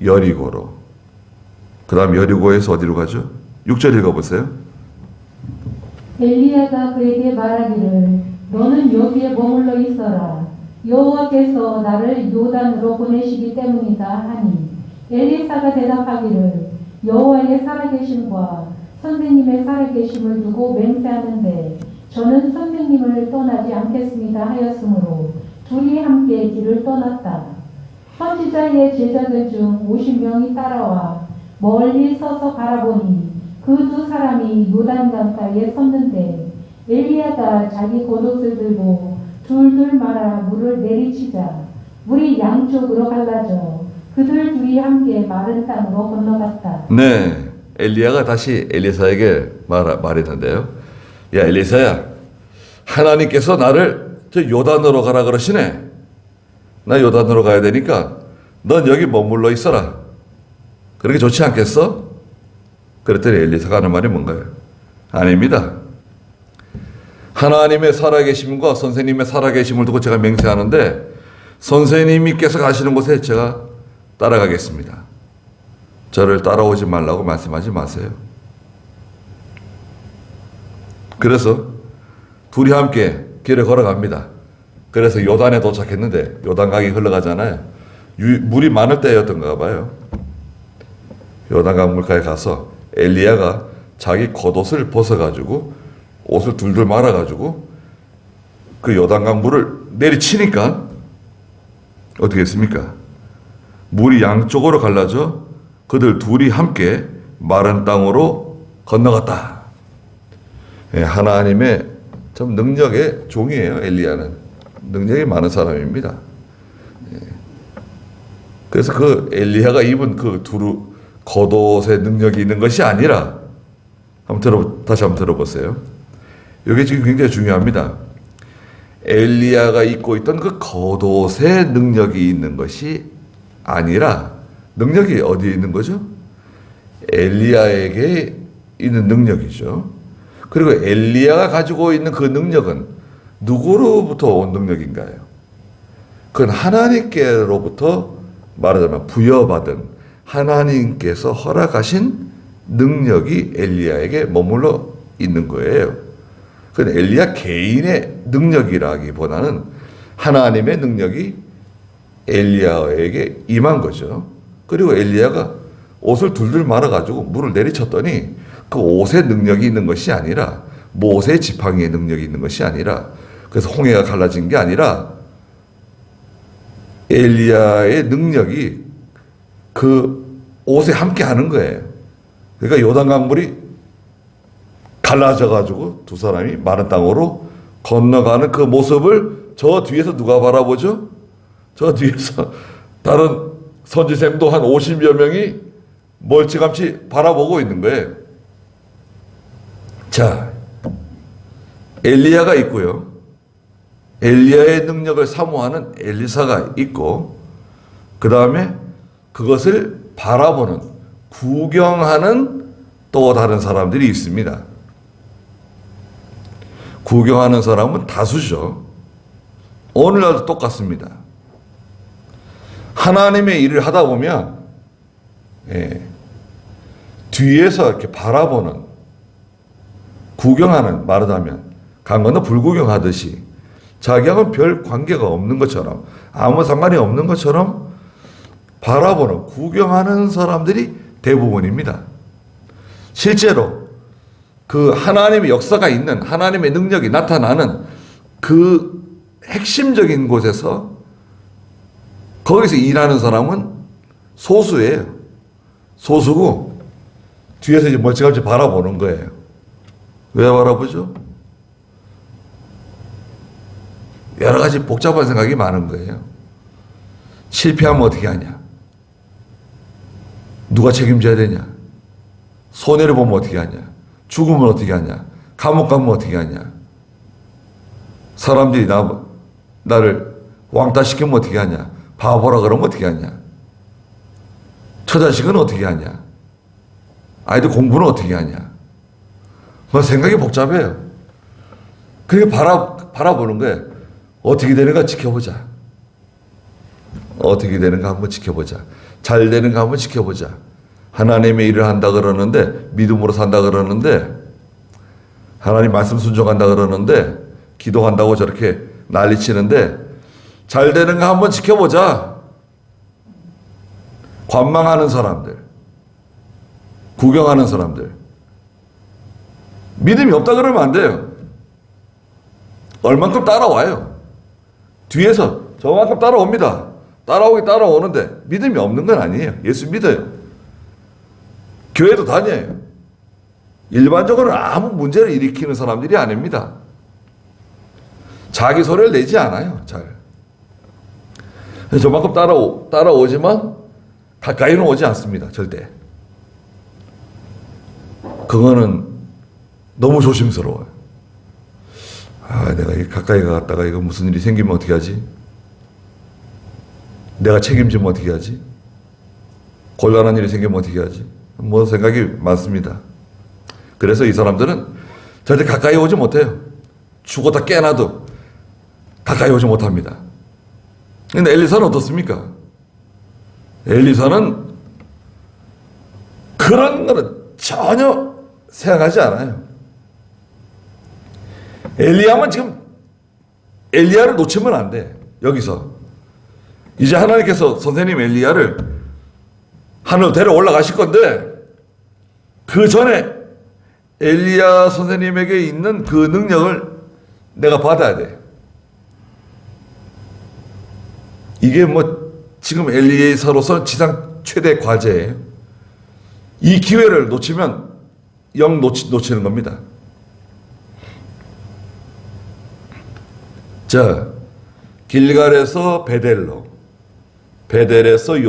여리고로, 그 다음 여리고에서 어디로 가죠? 6절 읽어보세요. 엘리야가 그에게 말하기를 너는 여기에 머물러 있어라. 여호와께서 나를 요단으로 보내시기 때문이다 하니 엘리사가 대답하기를 여호와의 살아계심과 선생님의 살아계심을 두고 맹세하는데 저는 선생님을 떠나지 않겠습니다 하였으므로 둘이 함께 길을 떠났다. 선지자의 제자들 중 50명이 따라와 멀리 서서 바라보니 그 두 사람이 요단강가에 섰는데 엘리야가 자기 겉옷을 들고 둘둘 말아 물을 내리치자 물이 양쪽으로 갈라져 그들 둘이 함께 마른 땅으로 건너갔다. 네, 엘리야가 다시 엘리사에게 말했는데요. 야 엘리사야, 하나님께서 나를 저 요단으로 가라 그러시네. 나 요단으로 가야 되니까 넌 여기 머물러 있어라. 그렇게 좋지 않겠어? 그랬더니 엘리사가 하는 말이 뭔가요? 아닙니다. 하나님의 살아계심과 선생님의 살아계심을 두고 제가 맹세하는데 선생님께서 가시는 곳에 제가 따라가겠습니다. 저를 따라오지 말라고 말씀하지 마세요. 그래서 둘이 함께 길을 걸어갑니다. 그래서 요단에 도착했는데 요단강이 흘러가잖아요. 물이 많을 때였던가 봐요. 요단강 물가에 가서 엘리야가 자기 겉옷을 벗어가지고 옷을 둘둘 말아가지고 그 요단강 물을 내리치니까 어떻게 했습니까? 물이 양쪽으로 갈라져 그들 둘이 함께 마른 땅으로 건너갔다. 예, 하나님의 참 능력의 종이에요. 엘리야는 능력이 많은 사람입니다. 예. 그래서 그 엘리야가 입은 그 겉옷의 능력이 있는 것이 아니라, 다시 한번 들어보세요. 이게 지금 굉장히 중요합니다. 엘리야가 입고 있던 그 겉옷의 능력이 있는 것이 아니라, 능력이 어디에 있는 거죠? 엘리야에게 있는 능력이죠. 그리고 엘리야가 가지고 있는 그 능력은 누구로부터 온 능력인가요? 그건 하나님께로부터 말하자면 부여받은, 하나님께서 허락하신 능력이 엘리야에게 머물러 있는 거예요. 그건 엘리야 개인의 능력이라기보다는 하나님의 능력이 엘리야에게 임한 거죠. 그리고 엘리야가 옷을 둘둘 말아가지고 물을 내리쳤더니 그 옷의 능력이 있는 것이 아니라, 모세 지팡이의 능력이 있는 것이 아니라, 그래서 홍해가 갈라진 게 아니라 엘리야의 능력이 그 옷에 함께 하는 거예요. 그러니까 요단강물이 갈라져가지고 두 사람이 마른 땅으로 건너가는 그 모습을 저 뒤에서 누가 바라보죠? 저 뒤에서 다른 선지생도 한 50여 명이 멀찌감치 바라보고 있는 거예요. 자, 엘리야가 있고요. 엘리야의 능력을 사모하는 엘리사가 있고, 그 다음에 그것을 바라보는, 구경하는 또 다른 사람들이 있습니다. 구경하는 사람은 다수죠. 오늘날도 똑같습니다. 하나님의 일을 하다 보면 뒤에서 이렇게 바라보는, 구경하는, 말하자면 강 건너 불구경하듯이 자기하고는 별 관계가 없는 것처럼, 아무 상관이 없는 것처럼 바라보는, 구경하는 사람들이 대부분입니다. 실제로 그 하나님의 역사가 있는, 하나님의 능력이 나타나는 그 핵심적인 곳에서, 거기서 일하는 사람은 소수예요. 소수고 뒤에서 이제 멀찌감치 바라보는 거예요. 왜 바라보죠? 여러 가지 복잡한 생각이 많은 거예요. 실패하면 어떻게 하냐? 누가 책임져야 되냐? 손해를 보면 어떻게 하냐? 죽으면 어떻게 하냐? 감옥 가면 어떻게 하냐? 사람들이 나를 왕따시키면 어떻게 하냐? 바보라 그러면 어떻게 하냐? 처자식은 어떻게 하냐? 아이들 공부는 어떻게 하냐? 뭐 생각이 복잡해요. 그렇게 바라보는 거예요. 어떻게 되는가 지켜보자. 어떻게 되는가 한번 지켜보자. 잘 되는가 한번 지켜보자. 하나님의 일을 한다 그러는데, 믿음으로 산다 그러는데, 하나님 말씀 순종한다 그러는데, 기도한다고 저렇게 난리치는데, 잘 되는가 한번 지켜보자. 관망하는 사람들, 구경하는 사람들, 믿음이 없다 그러면 안 돼요. 얼만큼 따라와요. 뒤에서 저만큼 따라옵니다. 따라오는데 믿음이 없는 건 아니에요. 예수 믿어요. 교회도 다녀요. 일반적으로는 아무 문제를 일으키는 사람들이 아닙니다. 자기 소리를 내지 않아요. 잘. 저만큼 따라오지만 가까이는 오지 않습니다. 절대. 그거는 너무 조심스러워요. 내가 가까이 갔다가 이거 무슨 일이 생기면 어떻게 하지? 내가 책임지면 어떻게 하지? 곤란한 일이 생기면 어떻게 하지? 뭐 생각이 많습니다. 그래서 이 사람들은 절대 가까이 오지 못해요. 죽었다 깨어나도 가까이 오지 못합니다. 근데 엘리사는 어떻습니까? 엘리사는 그런 거는 전혀 생각하지 않아요. 엘리야만 지금 엘리야를 놓치면 안 돼. 여기서 이제 하나님께서 선생님 엘리야를 하늘로 데려 올라가실 건데, 그 전에 엘리야 선생님에게 있는 그 능력을 내가 받아야 돼. 이게 뭐 지금 엘리야서로서 지상 최대 과제예요. 이 기회를 놓치면 영 놓치는 겁니다. 자, 길갈에서 베델로, 베델에서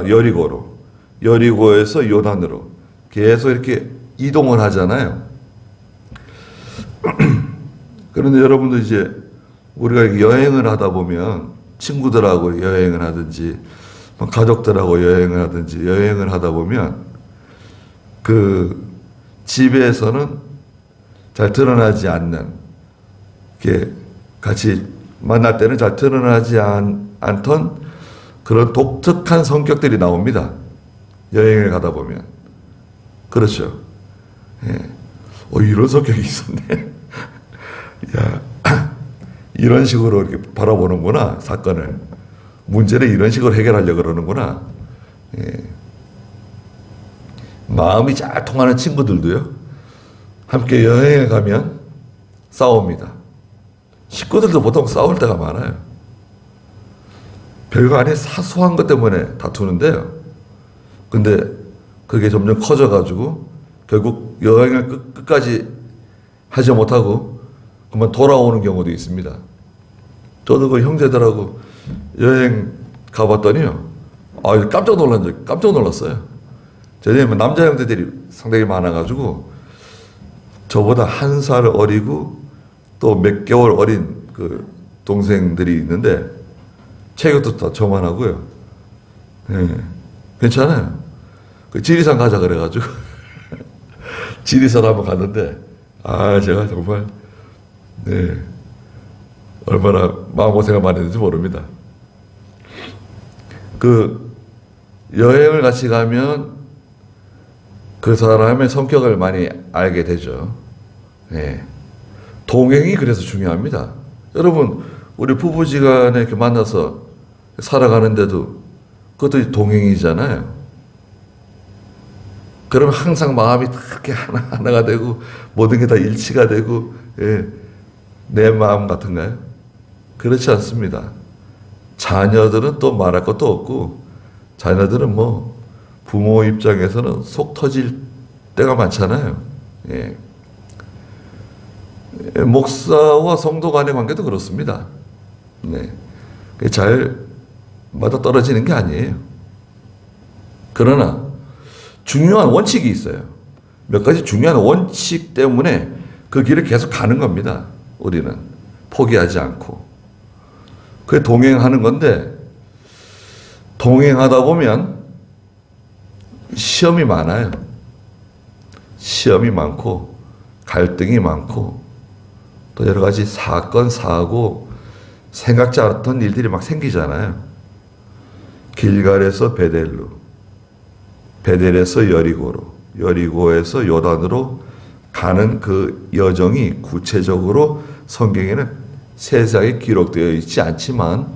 여리고로, 여리고에서 요단으로 계속 이렇게 이동을 하잖아요. 그런데 여러분들 이제 우리가 여행을 하다 보면 친구들하고 여행을 하든지 가족들하고 여행을 하든지 여행을 하다 보면 그 집에서는 잘 드러나지 않는, 이렇게 같이 만날 때는 잘 드러나지 않던 그런 독특한 성격들이 나옵니다. 여행을 가다 보면. 그렇죠. 예. 이런 성격이 있었네. 야, 이런 식으로 이렇게 바라보는구나, 사건을. 문제를 이런 식으로 해결하려고 그러는구나. 예. 마음이 잘 통하는 친구들도요, 함께 여행에 가면 싸웁니다. 식구들도 보통 싸울 때가 많아요. 별거 아닌 사소한 것 때문에 다투는데요. 근데 그게 점점 커져가지고 결국 여행을 끝까지 하지 못하고 그만 돌아오는 경우도 있습니다. 저도 그 형제들하고 여행 가봤더니요, 깜짝 놀랐어요. 저희 남자 형제들이 상당히 많아가지고 저보다 한 살 어리고 또 몇 개월 어린 그 동생들이 있는데 체격도 다 저만하고요. 네, 괜찮아요. 그 지리산 가자 그래가지고 지리산 한번 갔는데 제가 정말 얼마나 마음고생을 많이 했는지 모릅니다. 그 여행을 같이 가면 그 사람의 성격을 많이 알게 되죠. 네. 동행이 그래서 중요합니다. 여러분, 우리 부부지간에 이렇게 만나서 살아가는데도 그것도 동행이잖아요. 그러면 항상 마음이 다 이렇게 하나가 되고 모든 게 다 일치가 되고, 내 마음 같은가요? 그렇지 않습니다. 자녀들은 또 말할 것도 없고, 자녀들은 뭐 부모 입장에서는 속 터질 때가 많잖아요. 예. 목사와 성도 간의 관계도 그렇습니다. 네. 잘 맞아 떨어지는 게 아니에요. 그러나 중요한 원칙이 있어요. 몇 가지 중요한 원칙 때문에 그 길을 계속 가는 겁니다. 우리는 포기하지 않고. 그게 동행하는 건데, 동행하다 보면 시험이 많아요. 시험이 많고 갈등이 많고 또 여러 가지 사건, 사고, 생각지 않았던 일들이 막 생기잖아요. 길갈에서 베델로, 베델에서 여리고로, 여리고에서 요단으로 가는 그 여정이 구체적으로 성경에는 세상에 기록되어 있지 않지만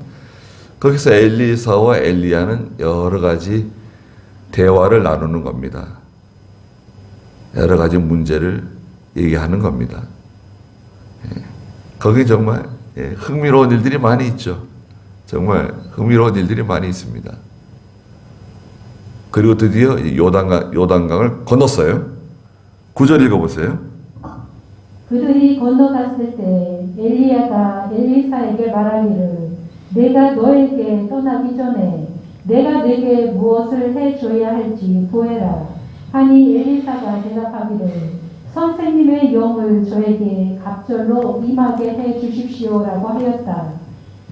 거기서 엘리사와 엘리야는 여러 가지 대화를 나누는 겁니다. 여러 가지 문제를 얘기하는 겁니다. 거기 정말 흥미로운 일들이 많이 있죠. 정말 흥미로운 일들이 많이 있습니다. 그리고 드디어 요단강을 건넜어요. 9절 읽어보세요. 그들이 건너갔을 때 엘리야가 엘리사에게 말하기를 내가 너에게 떠나기 전에 내가 네게 무엇을 해줘야 할지 구해라 하니 엘리사가 대답하기를 선생님의 영을 저에게 갑절로 임하게 해 주십시오라고 하였다.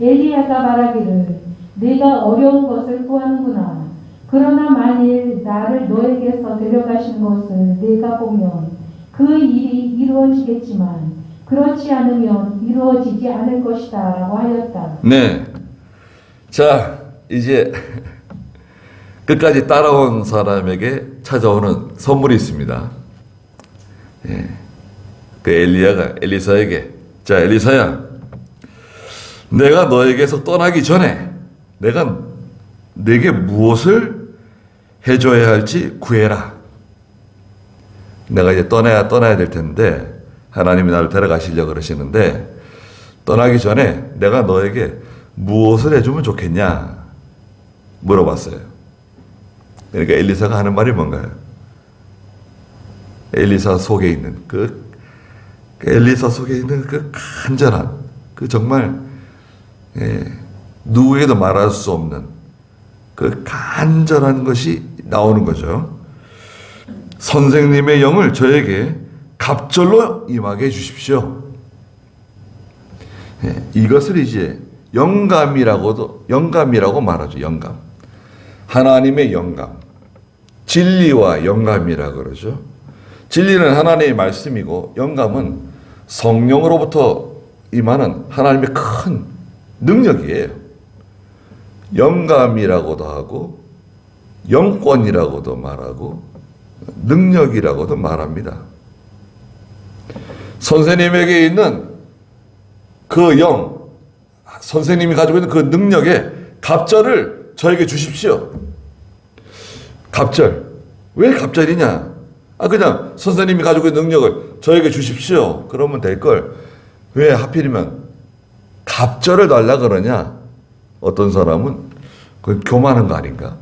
엘리야가 말하기를 네가 어려운 것을 구하는구나. 그러나 만일 나를 너에게서 데려가신 것을 네가 보면 그 일이 이루어지겠지만 그렇지 않으면 이루어지지 않을 것이다 라고 하였다. 네. 자, 이제 끝까지 따라온 사람에게 찾아오는 선물이 있습니다. 그 엘리야가 엘리사에게, 자, 엘리사야, 내가 너에게서 떠나기 전에 내가 네게 무엇을 해줘야 할지 구해라. 내가 이제 떠나야 될 텐데 하나님이 나를 데려가시려고 그러시는데 떠나기 전에 내가 너에게 무엇을 해주면 좋겠냐 물어봤어요. 그러니까 엘리사가 하는 말이 뭔가요? 엘리사 속에 있는 엘리사 속에 있는 그 간절한 그 정말 누구에게도 말할 수 없는 그 간절한 것이 나오는 거죠. 선생님의 영을 저에게 갑절로 임하게 해주십시오. 이것을 이제 영감이라고 말하죠. 영감. 하나님의 영감. 진리와 영감이라 그러죠. 진리는 하나님의 말씀이고 영감은 성령으로부터 임하는 하나님의 큰 능력이에요. 영감이라고도 하고 영권이라고도 말하고 능력이라고도 말합니다. 선생님에게 있는 그 영, 선생님이 가지고 있는 그 능력의 갑절을 저에게 주십시오. 갑절. 왜 갑절이냐? 그냥 선생님이 가지고 있는 능력을 저에게 주십시오. 그러면 될걸. 왜 하필이면 갑절을 달라 그러냐? 어떤 사람은 그 교만한 거 아닌가?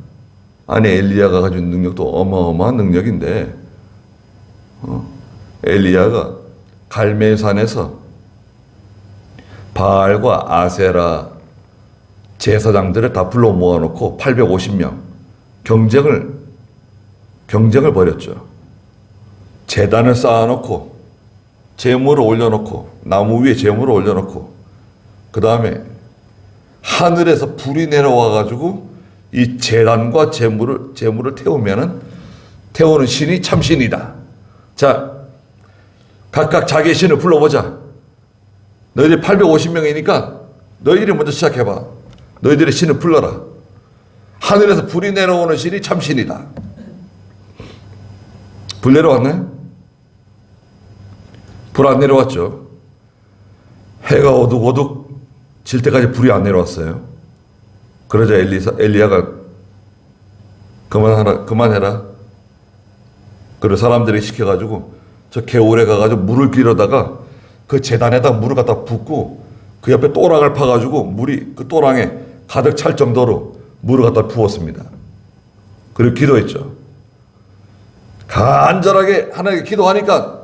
아니 엘리야가 가지고 있는 능력도 어마어마한 능력인데 엘리야가 갈멜산에서 바알과 아세라 제사장들을 다 불러 모아놓고 850명 경쟁을 벌였죠. 제단을 쌓아놓고 제물을 올려놓고 나무 위에 제물을 올려놓고 그 다음에 하늘에서 불이 내려와가지고 이 제단과 제물을 태우는 신이 참신이다. 자, 각각 자기의 신을 불러보자. 너희들이 850명이니까 너희들이 먼저 시작해봐. 너희들의 신을 불러라. 하늘에서 불이 내려오는 신이 참신이다. 불 내려왔나요? 불 안 내려왔죠. 해가 어둑어둑 질 때까지 불이 안 내려왔어요. 그러자 엘리야가 그만해라. 그리고 사람들이 시켜가지고 저 개울에 가가지고 물을 길어다가 그 제단에다 물을 갖다 붓고 그 옆에 또랑을 파가지고 물이 그 또랑에 가득 찰 정도로 물을 갖다 부었습니다. 그리고 기도했죠. 간절하게 하나님께 기도하니까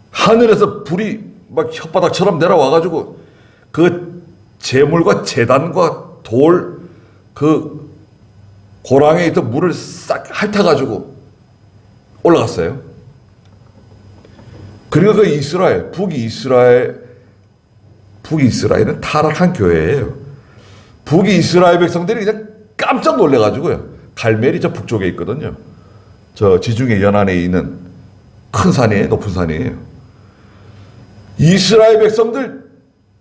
하늘에서 불이 막 혓바닥처럼 내려와가지고 그 제물과 제단과 돌 그 고랑에 있던 물을 싹 핥아가지고 올라갔어요. 그리고 그 북이스라엘은 타락한 교회예요. 북이스라엘 백성들이 그냥 깜짝 놀래가지고요. 갈멜이 저 북쪽에 있거든요. 저 지중해 연안에 있는 큰 산이에요. 높은 산이에요. 이스라엘 백성들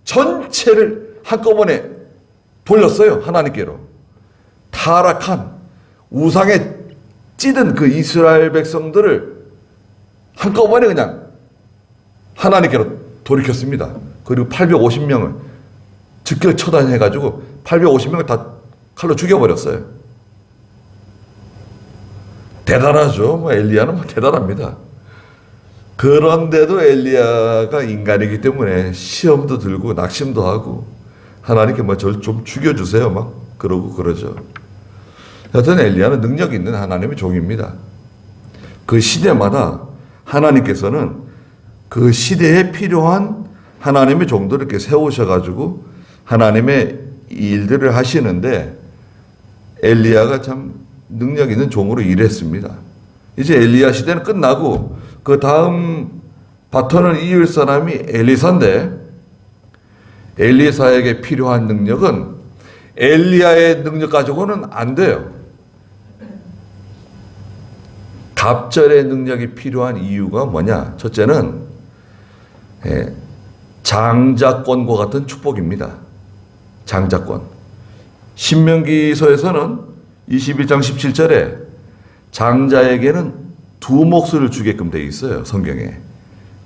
전체를 한꺼번에 돌렸어요. 하나님께로. 타락한 우상에 찌든 그 이스라엘 백성들을 한꺼번에 그냥 하나님께로 돌이켰습니다. 그리고 850명을 즉결 처단해가지고 850명을 다 칼로 죽여버렸어요. 대단하죠. 엘리야는 대단합니다. 그런데도 엘리야가 인간이기 때문에 시험도 들고 낙심도 하고 하나님께 저를 좀 죽여주세요 막 그러고 그러죠. 여튼 엘리야는 능력 있는 하나님의 종입니다. 그 시대마다 하나님께서는 그 시대에 필요한 하나님의 종들을 이렇게 세우셔가지고 하나님의 일들을 하시는데 엘리야가 참 능력 있는 종으로 일했습니다. 이제 엘리야 시대는 끝나고 그 다음 바톤을 이을 사람이 엘리사인데 엘리사에게 필요한 능력은 엘리야의 능력 가지고는 안 돼요. 갑절의 능력이 필요한 이유가 뭐냐? 첫째는 장자권과 같은 축복입니다. 장자권. 신명기서에서는 21장 17절에 장자에게는 두 몫을 주게끔 되어 있어요. 성경에.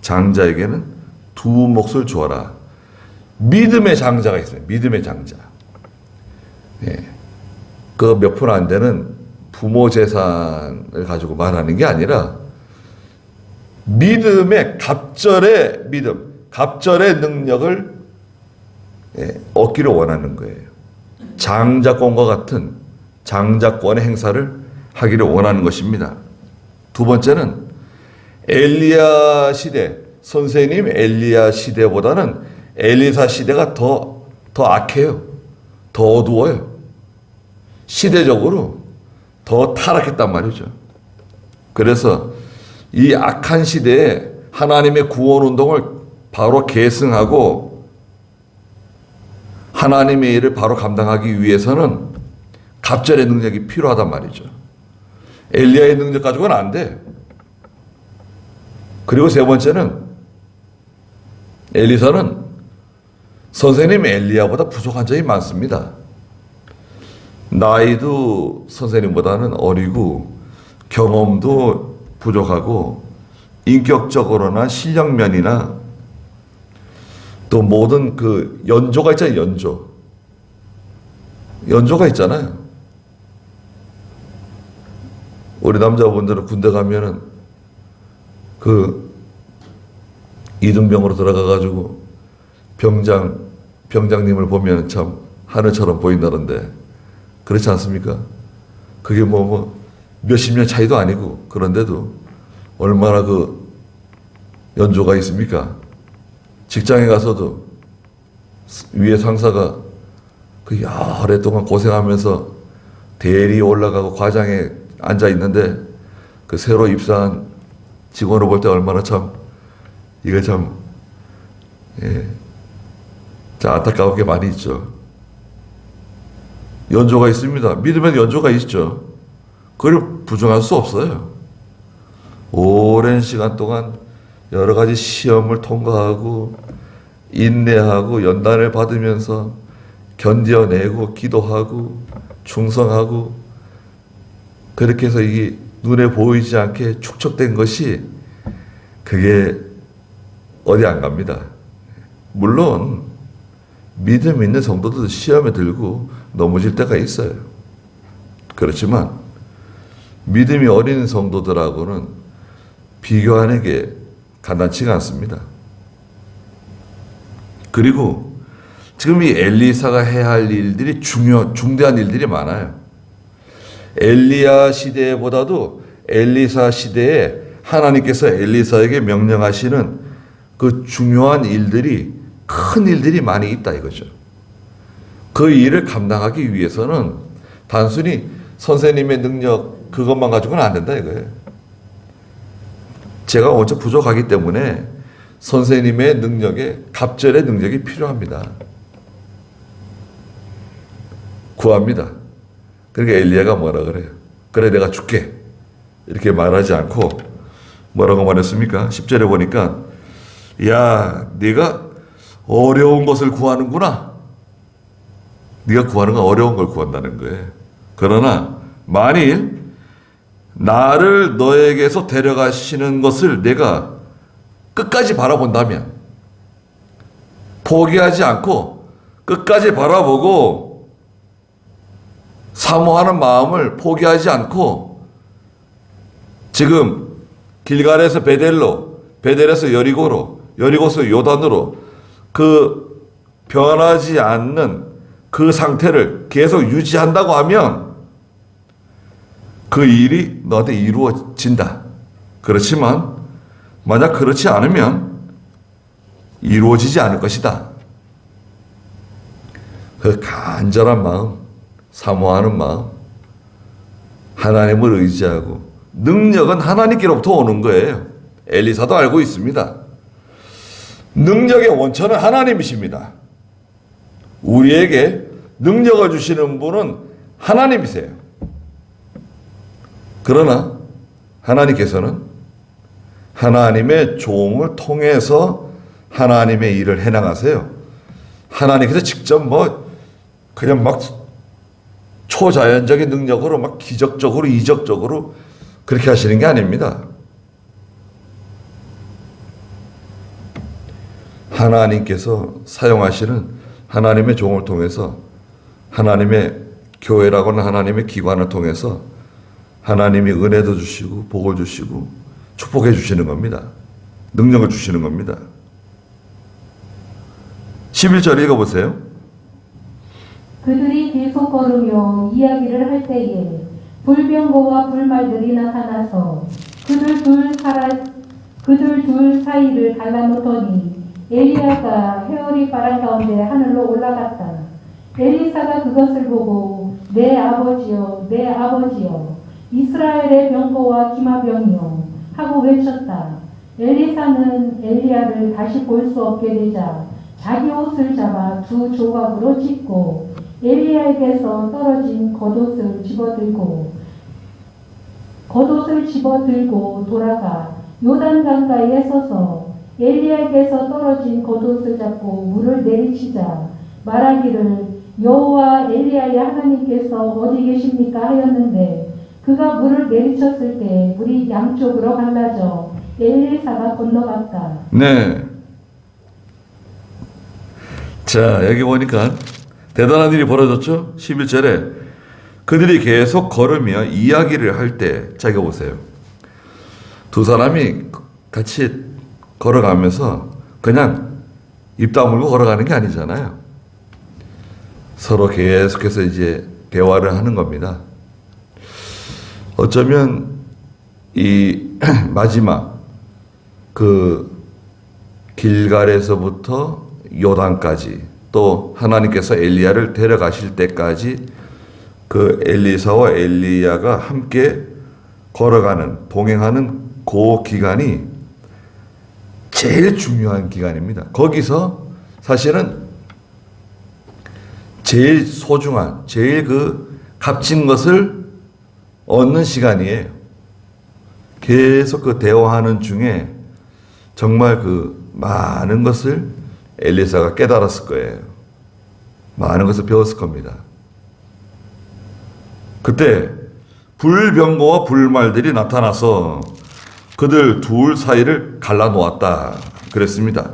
장자에게는 두 몫을 주어라. 믿음의 장자가 있어요. 믿음의 장자. 그 몇 푼 안 되는 부모 재산을 가지고 말하는 게 아니라 믿음의 갑절의 믿음, 갑절의 능력을 얻기를 원하는 거예요. 장자권과 같은 장자권의 행사를 하기를 원하는 것입니다. 두 번째는 엘리야 시대, 선생님 엘리야 시대보다는 엘리사 시대가 더 악해요. 더 어두워요. 시대적으로 더 타락했단 말이죠. 그래서 이 악한 시대에 하나님의 구원 운동을 바로 계승하고 하나님의 일을 바로 감당하기 위해서는 갑절의 능력이 필요하단 말이죠. 엘리야의 능력 가지고는 안 돼. 그리고 세 번째는 엘리사는 선생님 엘리야보다 부족한 점이 많습니다. 나이도 선생님보다는 어리고 경험도 부족하고 인격적으로나 실력면이나 또 모든 그 연조가 있잖아요. 연조가 있잖아요. 우리 남자분들은 군대 가면은 그 이등병으로 들어가가지고 병장님을 보면 참 하늘처럼 보인다는데 그렇지 않습니까? 그게 몇십 년 차이도 아니고 그런데도 얼마나 그 연조가 있습니까? 직장에 가서도 위에 상사가 그 여러 동안 고생하면서 대리에 올라가고 과장에 앉아 있는데 그 새로 입사한 직원을 볼 때 얼마나 참 이거 참 안타까운 게 많이 있죠. 연조가 있습니다. 믿으면 연조가 있죠. 그걸 부정할 수 없어요. 오랜 시간 동안 여러 가지 시험을 통과하고 인내하고 연단을 받으면서 견뎌내고 기도하고 충성하고 그렇게 해서 이게 눈에 보이지 않게 축적된 것이 그게 어디 안 갑니다. 물론 믿음 있는 성도들도 시험에 들고 넘어질 때가 있어요. 그렇지만 믿음이 어린 성도들하고는 비교하는 게 간단치가 않습니다. 그리고 지금 이 엘리사가 해야 할 일들이 중대한 일들이 많아요. 엘리야 시대보다도 엘리사 시대에 하나님께서 엘리사에게 명령하시는 그 중요한 일들이 큰 일들이 많이 있다 이거죠. 그 일을 감당하기 위해서는 단순히 선생님의 능력 그것만 가지고는 안 된다 이거예요. 제가 원체 부족하기 때문에 선생님의 능력에 갑절의 능력이 필요합니다. 구합니다. 그러니까 엘리야가 뭐라 그래요? 그래 내가 줄게. 이렇게 말하지 않고 뭐라고 말했습니까? 10절에 보니까 야 네가 어려운 것을 구하는구나. 네가 구하는 건 어려운 걸 구한다는 거예요. 그러나 만일 나를 너에게서 데려가시는 것을 내가 끝까지 바라본다면 포기하지 않고 끝까지 바라보고 사모하는 마음을 포기하지 않고 지금 길갈에서 베델로, 베델에서 여리고로, 여리고에서 요단으로 그 변하지 않는 그 상태를 계속 유지한다고 하면 그 일이 너한테 이루어진다. 그렇지만 만약 그렇지 않으면 이루어지지 않을 것이다. 그 간절한 마음, 사모하는 마음, 하나님을 의지하고 능력은 하나님께로부터 오는 거예요. 엘리사도 알고 있습니다. 능력의 원천은 하나님이십니다. 우리에게 능력을 주시는 분은 하나님이세요. 그러나 하나님께서는 하나님의 종을 통해서 하나님의 일을 해나가세요. 하나님께서 직접 그냥 막 초자연적인 능력으로 막 기적적으로 이적적으로 그렇게 하시는 게 아닙니다. 하나님께서 사용하시는 하나님의 종을 통해서 하나님의 교회라고 하는 하나님의 기관을 통해서 하나님이 은혜도 주시고 복을 주시고 축복해 주시는 겁니다. 능력을 주시는 겁니다. 11절 읽어보세요. 그들이 계속 걸으며 이야기를 할 때에 불병거와 불말들이 나타나서 그들 둘 사이를 갈라놓더니 엘리야가 회오리 바람 가운데 하늘로 올라갔다. 엘리사가 그것을 보고 내 아버지여, 내 아버지여, 이스라엘의 병거와 기마병이여 하고 외쳤다. 엘리사는 엘리야를 다시 볼 수 없게 되자 자기 옷을 잡아 두 조각으로 찢고 엘리야에게서 떨어진 겉옷을 집어들고 돌아가 요단 강가에 서서 엘리야에게서 떨어진 겉옷을 잡고 물을 내리치자 말하기를 여호와 엘리야의 하나님께서 어디 계십니까 하였는데 그가 물을 내리쳤을 때 물이 양쪽으로 갈라져 엘리사가 건너갔다. 네. 자, 여기 보니까 대단한 일이 벌어졌죠? 11절에 그들이 계속 걸으며 이야기를 할 때, 자기가 보세요. 두 사람이 같이 걸어가면서 그냥 입 다물고 걸어가는 게 아니잖아요. 서로 계속해서 이제 대화를 하는 겁니다. 어쩌면 이 마지막 그 길갈에서부터 요단까지 또 하나님께서 엘리야를 데려가실 때까지 그 엘리사와 엘리야가 함께 걸어가는 동행하는 그 기간이 제일 중요한 기간입니다. 거기서 사실은 제일 소중한, 제일 그 값진 것을 얻는 시간이에요. 계속 그 대화하는 중에 정말 그 많은 것을 엘리사가 깨달았을 거예요. 많은 것을 배웠을 겁니다. 그때 불병거와 불말들이 나타나서 그들 둘 사이를 갈라놓았다 그랬습니다.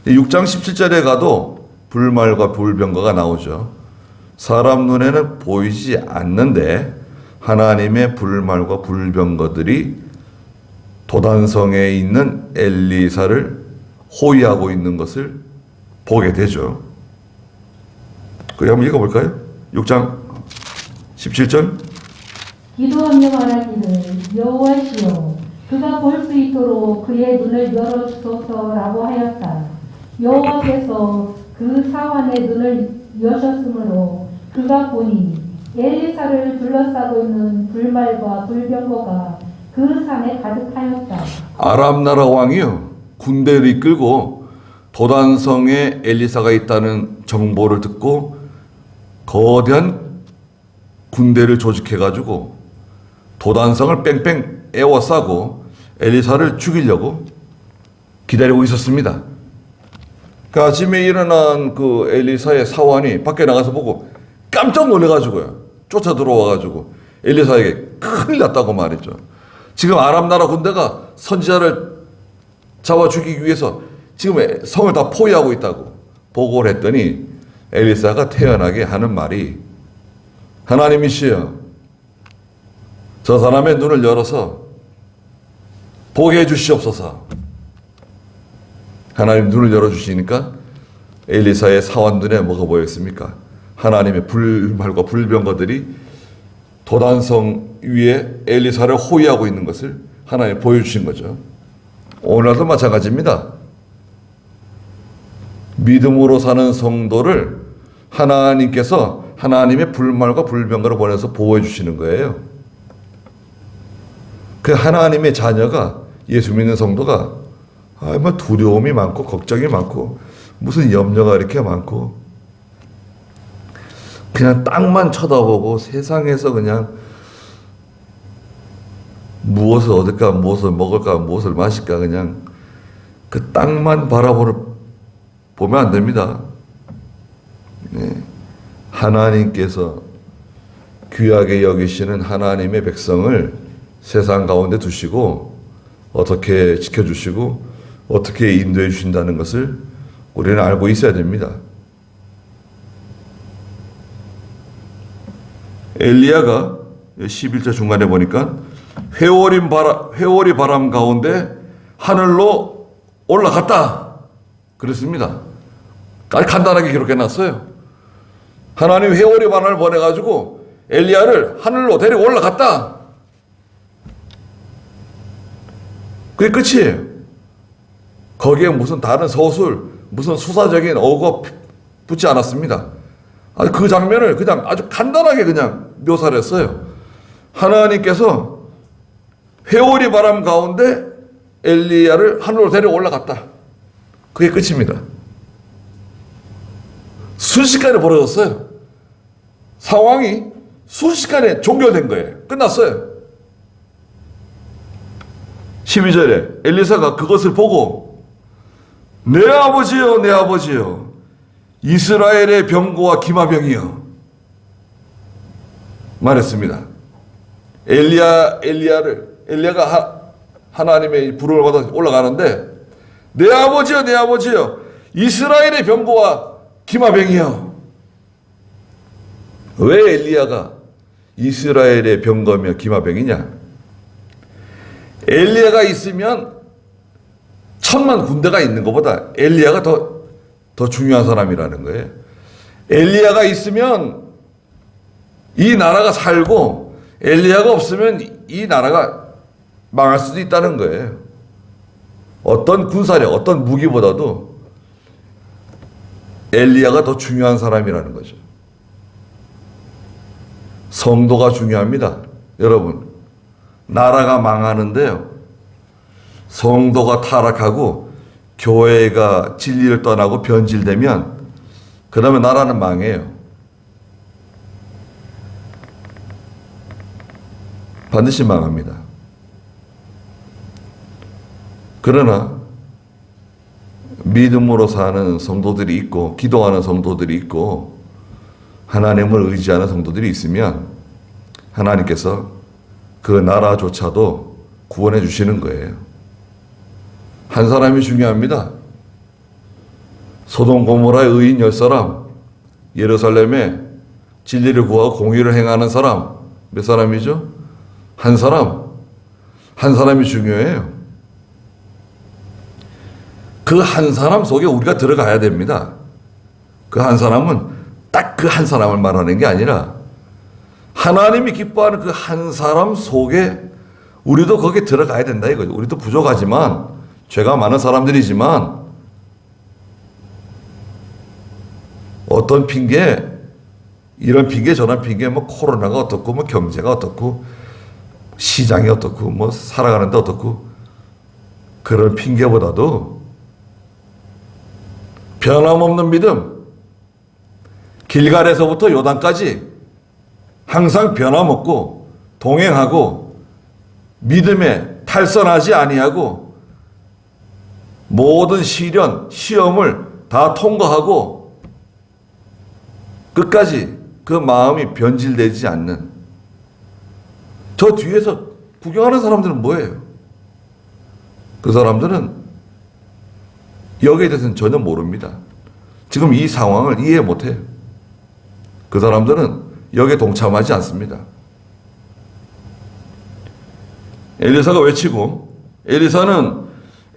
6장 17절에 가도 불말과 불병거가 나오죠. 사람 눈에는 보이지 않는데 하나님의 불말과 불병거들이 도단성에 있는 엘리사를 호위하고 있는 것을 보게 되죠. 그래 한번 읽어볼까요? 6장 17절. 기도하며 말하기를 여호와시여 그가 볼 수 있도록 그의 눈을 열어주소서라고 하였다. 여호와께서 그 사환의 눈을 여셨으므로 그가 보니 엘리사를 둘러싸고 있는 불말과 불병거가 그 산에 가득하였다. 아람 나라 왕이요 군대를 이끌고 도단성에 엘리사가 있다는 정보를 듣고 거대한 군대를 조직해가지고 도단성을 뺑뺑 에워싸고 엘리사를 죽이려고 기다리고 있었습니다. 그 아침에 일어난 그 엘리사의 사환이 밖에 나가서 보고 깜짝 놀래가지고요. 쫓아 들어와가지고 엘리사에게 큰일 났다고 말했죠. 지금 아람 나라 군대가 선지자를 잡아 죽이기 위해서 지금 성을 다 포위하고 있다고 보고를 했더니 엘리사가 태연하게 하는 말이 하나님이시여 저 사람의 눈을 열어서 보게 해주시옵소서. 하나님 눈을 열어주시니까 엘리사의 사환 눈에 뭐가 보였습니까? 하나님의 불말과 불병거들이 도단성 위에 엘리사를 호위하고 있는 것을 하나님 보여주신 거죠. 오늘도 마찬가지입니다. 믿음으로 사는 성도를 하나님께서 하나님의 불말과 불병거를 보내서 보호해 주시는 거예요. 그 하나님의 자녀가 예수 믿는 성도가 뭐 두려움이 많고 걱정이 많고 무슨 염려가 이렇게 많고 그냥 땅만 쳐다보고 세상에서 그냥 무엇을 얻을까 무엇을 먹을까 무엇을 마실까 그냥 그 땅만 보면 안 됩니다. 네. 하나님께서 귀하게 여기시는 하나님의 백성을 세상 가운데 두시고 어떻게 지켜주시고 어떻게 인도해 주신다는 것을 우리는 알고 있어야 됩니다. 엘리야가 11절 중간에 보니까 회오리 바람 가운데 하늘로 올라갔다 그랬습니다. 아주 간단하게 기록해놨어요. 하나님 회오리 바람을 보내가지고 엘리야를 하늘로 데리고 올라갔다. 그게 끝이에요. 거기에 무슨 다른 서술, 무슨 수사적인 어구가 붙지 않았습니다. 그 장면을 그냥 아주 간단하게 그냥 묘사를 했어요. 하나님께서 회오리 바람 가운데 엘리야를 하늘로 데려 올라갔다. 그게 끝입니다. 순식간에 벌어졌어요. 상황이 순식간에 종결된 거예요. 끝났어요. 12절에 엘리사가 그것을 보고 내 아버지여 내 아버지여 이스라엘의 병거와 기마병이여 말했습니다. 엘리야가 하나님의 부름을 받아 올라가는데 내 아버지여 내 아버지여 이스라엘의 병거와 기마병이여. 왜 엘리야가 이스라엘의 병거며 기마병이냐? 엘리야가 있으면 1000만 군대가 있는 것보다 엘리야가 더 중요한 사람이라는 거예요. 엘리야가 있으면 이 나라가 살고 엘리야가 없으면 이 나라가 망할 수도 있다는 거예요. 어떤 군사력, 어떤 무기보다도 엘리야가 더 중요한 사람이라는 거죠. 성도가 중요합니다. 여러분, 나라가 망하는데요. 성도가 타락하고 교회가 진리를 떠나고 변질되면 그 다음에 나라는 망해요. 반드시 망합니다. 그러나 믿음으로 사는 성도들이 있고 기도하는 성도들이 있고 하나님을 의지하는 성도들이 있으면 하나님께서 그 나라조차도 구원해 주시는 거예요. 한 사람이 중요합니다. 소돔 고모라의 의인 10사람, 예루살렘에 진리를 구하고 공의를 행하는 사람, 몇 사람이죠? 한 사람. 한 사람이 중요해요. 그 한 사람 속에 우리가 들어가야 됩니다. 그 한 사람은 딱 그 한 사람을 말하는 게 아니라 하나님이 기뻐하는 그 한 사람 속에 우리도 거기에 들어가야 된다 이거죠. 우리도 부족하지만 죄가 많은 사람들이지만 어떤 핑계, 이런 핑계 저런 핑계, 뭐 코로나가 어떻고 뭐 경제가 어떻고 시장이 어떻고 뭐 살아가는데 어떻고 그런 핑계보다도 변함없는 믿음, 길갈에서부터 요단까지 항상 변함없고 동행하고 믿음에 탈선하지 아니하고 모든 시련, 시험을 다 통과하고 끝까지 그 마음이 변질되지 않는 저 뒤에서 구경하는 사람들은 뭐예요? 그 사람들은 여기에 대해서는 전혀 모릅니다. 지금 이 상황을 이해 못해요. 그 사람들은 여기에 동참하지 않습니다. 엘리사가 외치고 엘리사는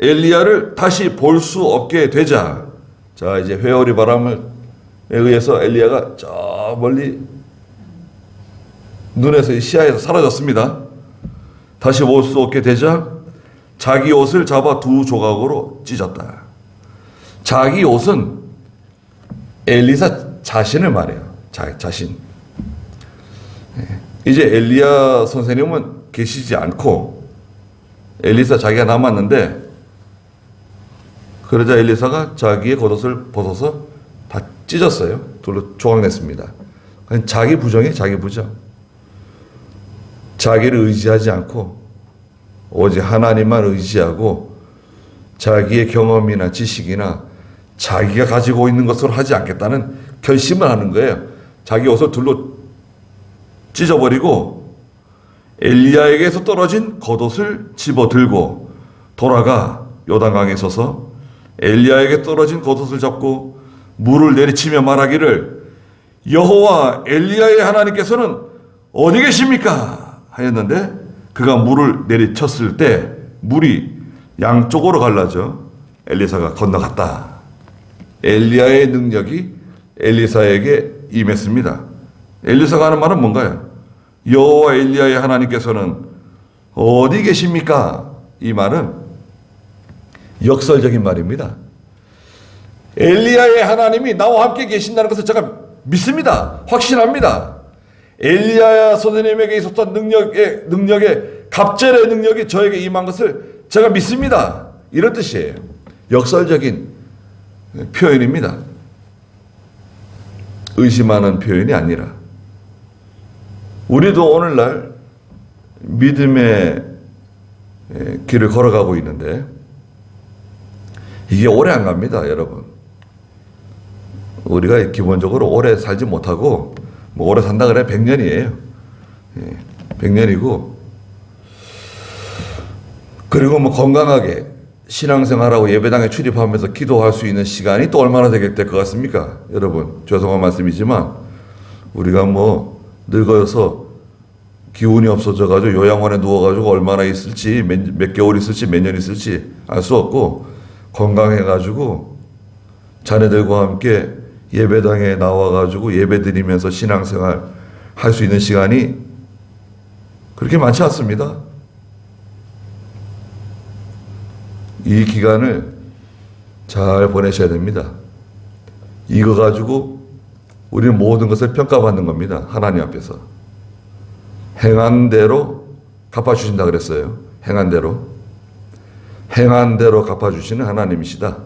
엘리야를 다시 볼 수 없게 되자 자 이제 회오리 바람에 의해서 엘리야가 저 멀리 눈에서 시야에서 사라졌습니다. 다시 볼 수 없게 되자 자기 옷을 잡아 2 조각으로 찢었다. 자기 옷은 엘리사 자신을 말해요. 자신. 이제 엘리야 선생님은 계시지 않고 엘리사 자기가 남았는데 그러자 엘리사가 자기의 겉옷을 벗어서 다 찢었어요. 둘로 조각냈습니다. 자기 부정이에요. 자기 부정. 자기를 의지하지 않고 오직 하나님만 의지하고 자기의 경험이나 지식이나 자기가 가지고 있는 것으로 하지 않겠다는 결심을 하는 거예요. 자기 옷을 둘로 찢어버리고 엘리야에게서 떨어진 겉옷을 집어들고 돌아가 요단강에 서서 엘리야에게 떨어진 겉옷을 잡고 물을 내리치며 말하기를 여호와 엘리야의 하나님께서는 어디 계십니까? 하였는데 그가 물을 내리쳤을 때 물이 양쪽으로 갈라져 엘리사가 건너갔다. 엘리야의 능력이 엘리사에게 임했습니다. 엘리사가 하는 말은 뭔가요? 여호와 엘리야의 하나님께서는 어디 계십니까? 이 말은 역설적인 말입니다. 엘리야의 하나님이 나와 함께 계신다는 것을 제가 믿습니다. 확신합니다. 엘리야 선생님에게 있었던 능력의 갑절의 능력이 저에게 임한 것을 제가 믿습니다. 이런 뜻이에요. 역설적인 표현입니다. 의심하는 표현이 아니라. 우리도 오늘날 믿음의 길을 걸어가고 있는데 이게 오래 안 갑니다, 여러분. 우리가 기본적으로 오래 살지 못하고 뭐 오래 산다 그래 100년이에요. 100년이고 그리고 뭐 건강하게 신앙생활하고 예배당에 출입하면서 기도할 수 있는 시간이 또 얼마나 될 것 같습니까? 여러분, 죄송한 말씀이지만 우리가 뭐 늙어서 기운이 없어져가지고 요양원에 누워가지고 얼마나 있을지 몇 개월 있을지 몇 년 있을지 알 수 없고 건강해가지고 자녀들과 함께 예배당에 나와가지고 예배 드리면서 신앙생활 할 수 있는 시간이 그렇게 많지 않습니다. 이 기간을 잘 보내셔야 됩니다. 이거 가지고 우리는 모든 것을 평가받는 겁니다. 하나님 앞에서. 행한 대로 갚아주신다 그랬어요. 행한 대로. 행한 대로 갚아주시는 하나님이시다.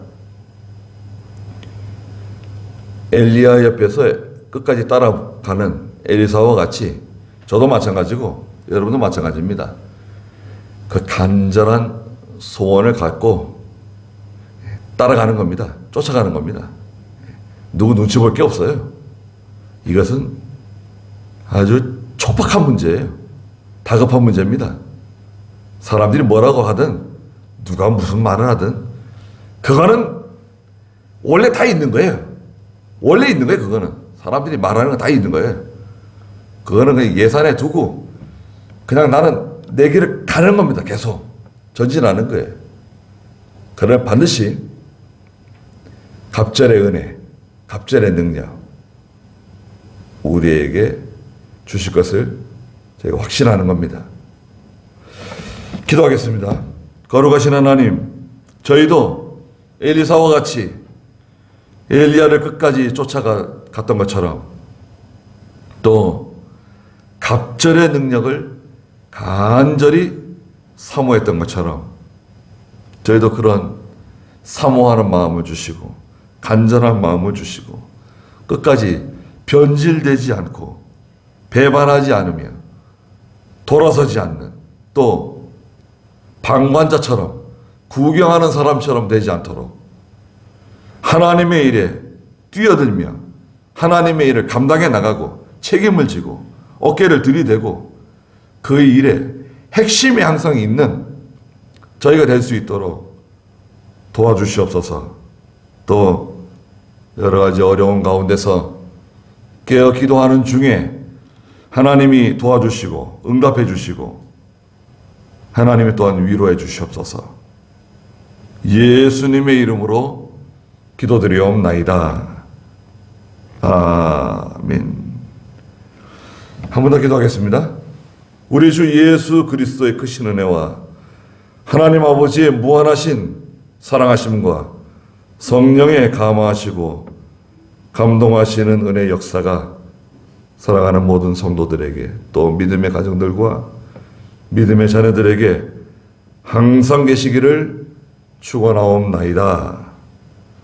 엘리야 옆에서 끝까지 따라가는 엘리사와 같이 저도 마찬가지고 여러분도 마찬가지입니다. 그 간절한 소원을 갖고 따라가는 겁니다. 쫓아가는 겁니다. 누구 눈치 볼 게 없어요. 이것은 아주 촉박한 문제예요. 다급한 문제입니다. 사람들이 뭐라고 하든 누가 무슨 말을 하든 그거는 원래 다 있는 거예요. 원래 있는 거예요. 그거는 사람들이 말하는 건 다 있는 거예요. 그거는 그냥 예산에 두고 그냥 나는 내 길을 가는 겁니다. 계속 전진하는 거예요. 그러나 반드시 갑절의 은혜, 갑절의 능력 우리에게 주실 것을 저희가 확신하는 겁니다. 기도하겠습니다. 거룩하신 하나님, 저희도 엘리사와 같이 엘리야를 끝까지 쫓아갔던 것처럼 또 갑절의 능력을 간절히 사모했던 것처럼 저희도 그런 사모하는 마음을 주시고 간절한 마음을 주시고 끝까지 변질되지 않고 배반하지 않으며 돌아서지 않는 또 방관자처럼 구경하는 사람처럼 되지 않도록 하나님의 일에 뛰어들며 하나님의 일을 감당해 나가고 책임을 지고 어깨를 들이대고 그 일에 핵심이 항상 있는 저희가 될 수 있도록 도와주시옵소서. 또 여러 가지 어려운 가운데서 깨어 기도하는 중에 하나님이 도와주시고 응답해 주시고 하나님이 또한 위로해 주시옵소서. 예수님의 이름으로 기도드리옵나이다. 아멘. 한 번 더 기도하겠습니다. 우리 주 예수 그리스도의 크신 은혜와 하나님 아버지의 무한하신 사랑하심과 성령의 감화하시고 감동하시는 은혜의 역사가 사랑하는 모든 성도들에게 또 믿음의 가정들과 믿음의 자녀들에게 항상 계시기를 축원하옵나이다.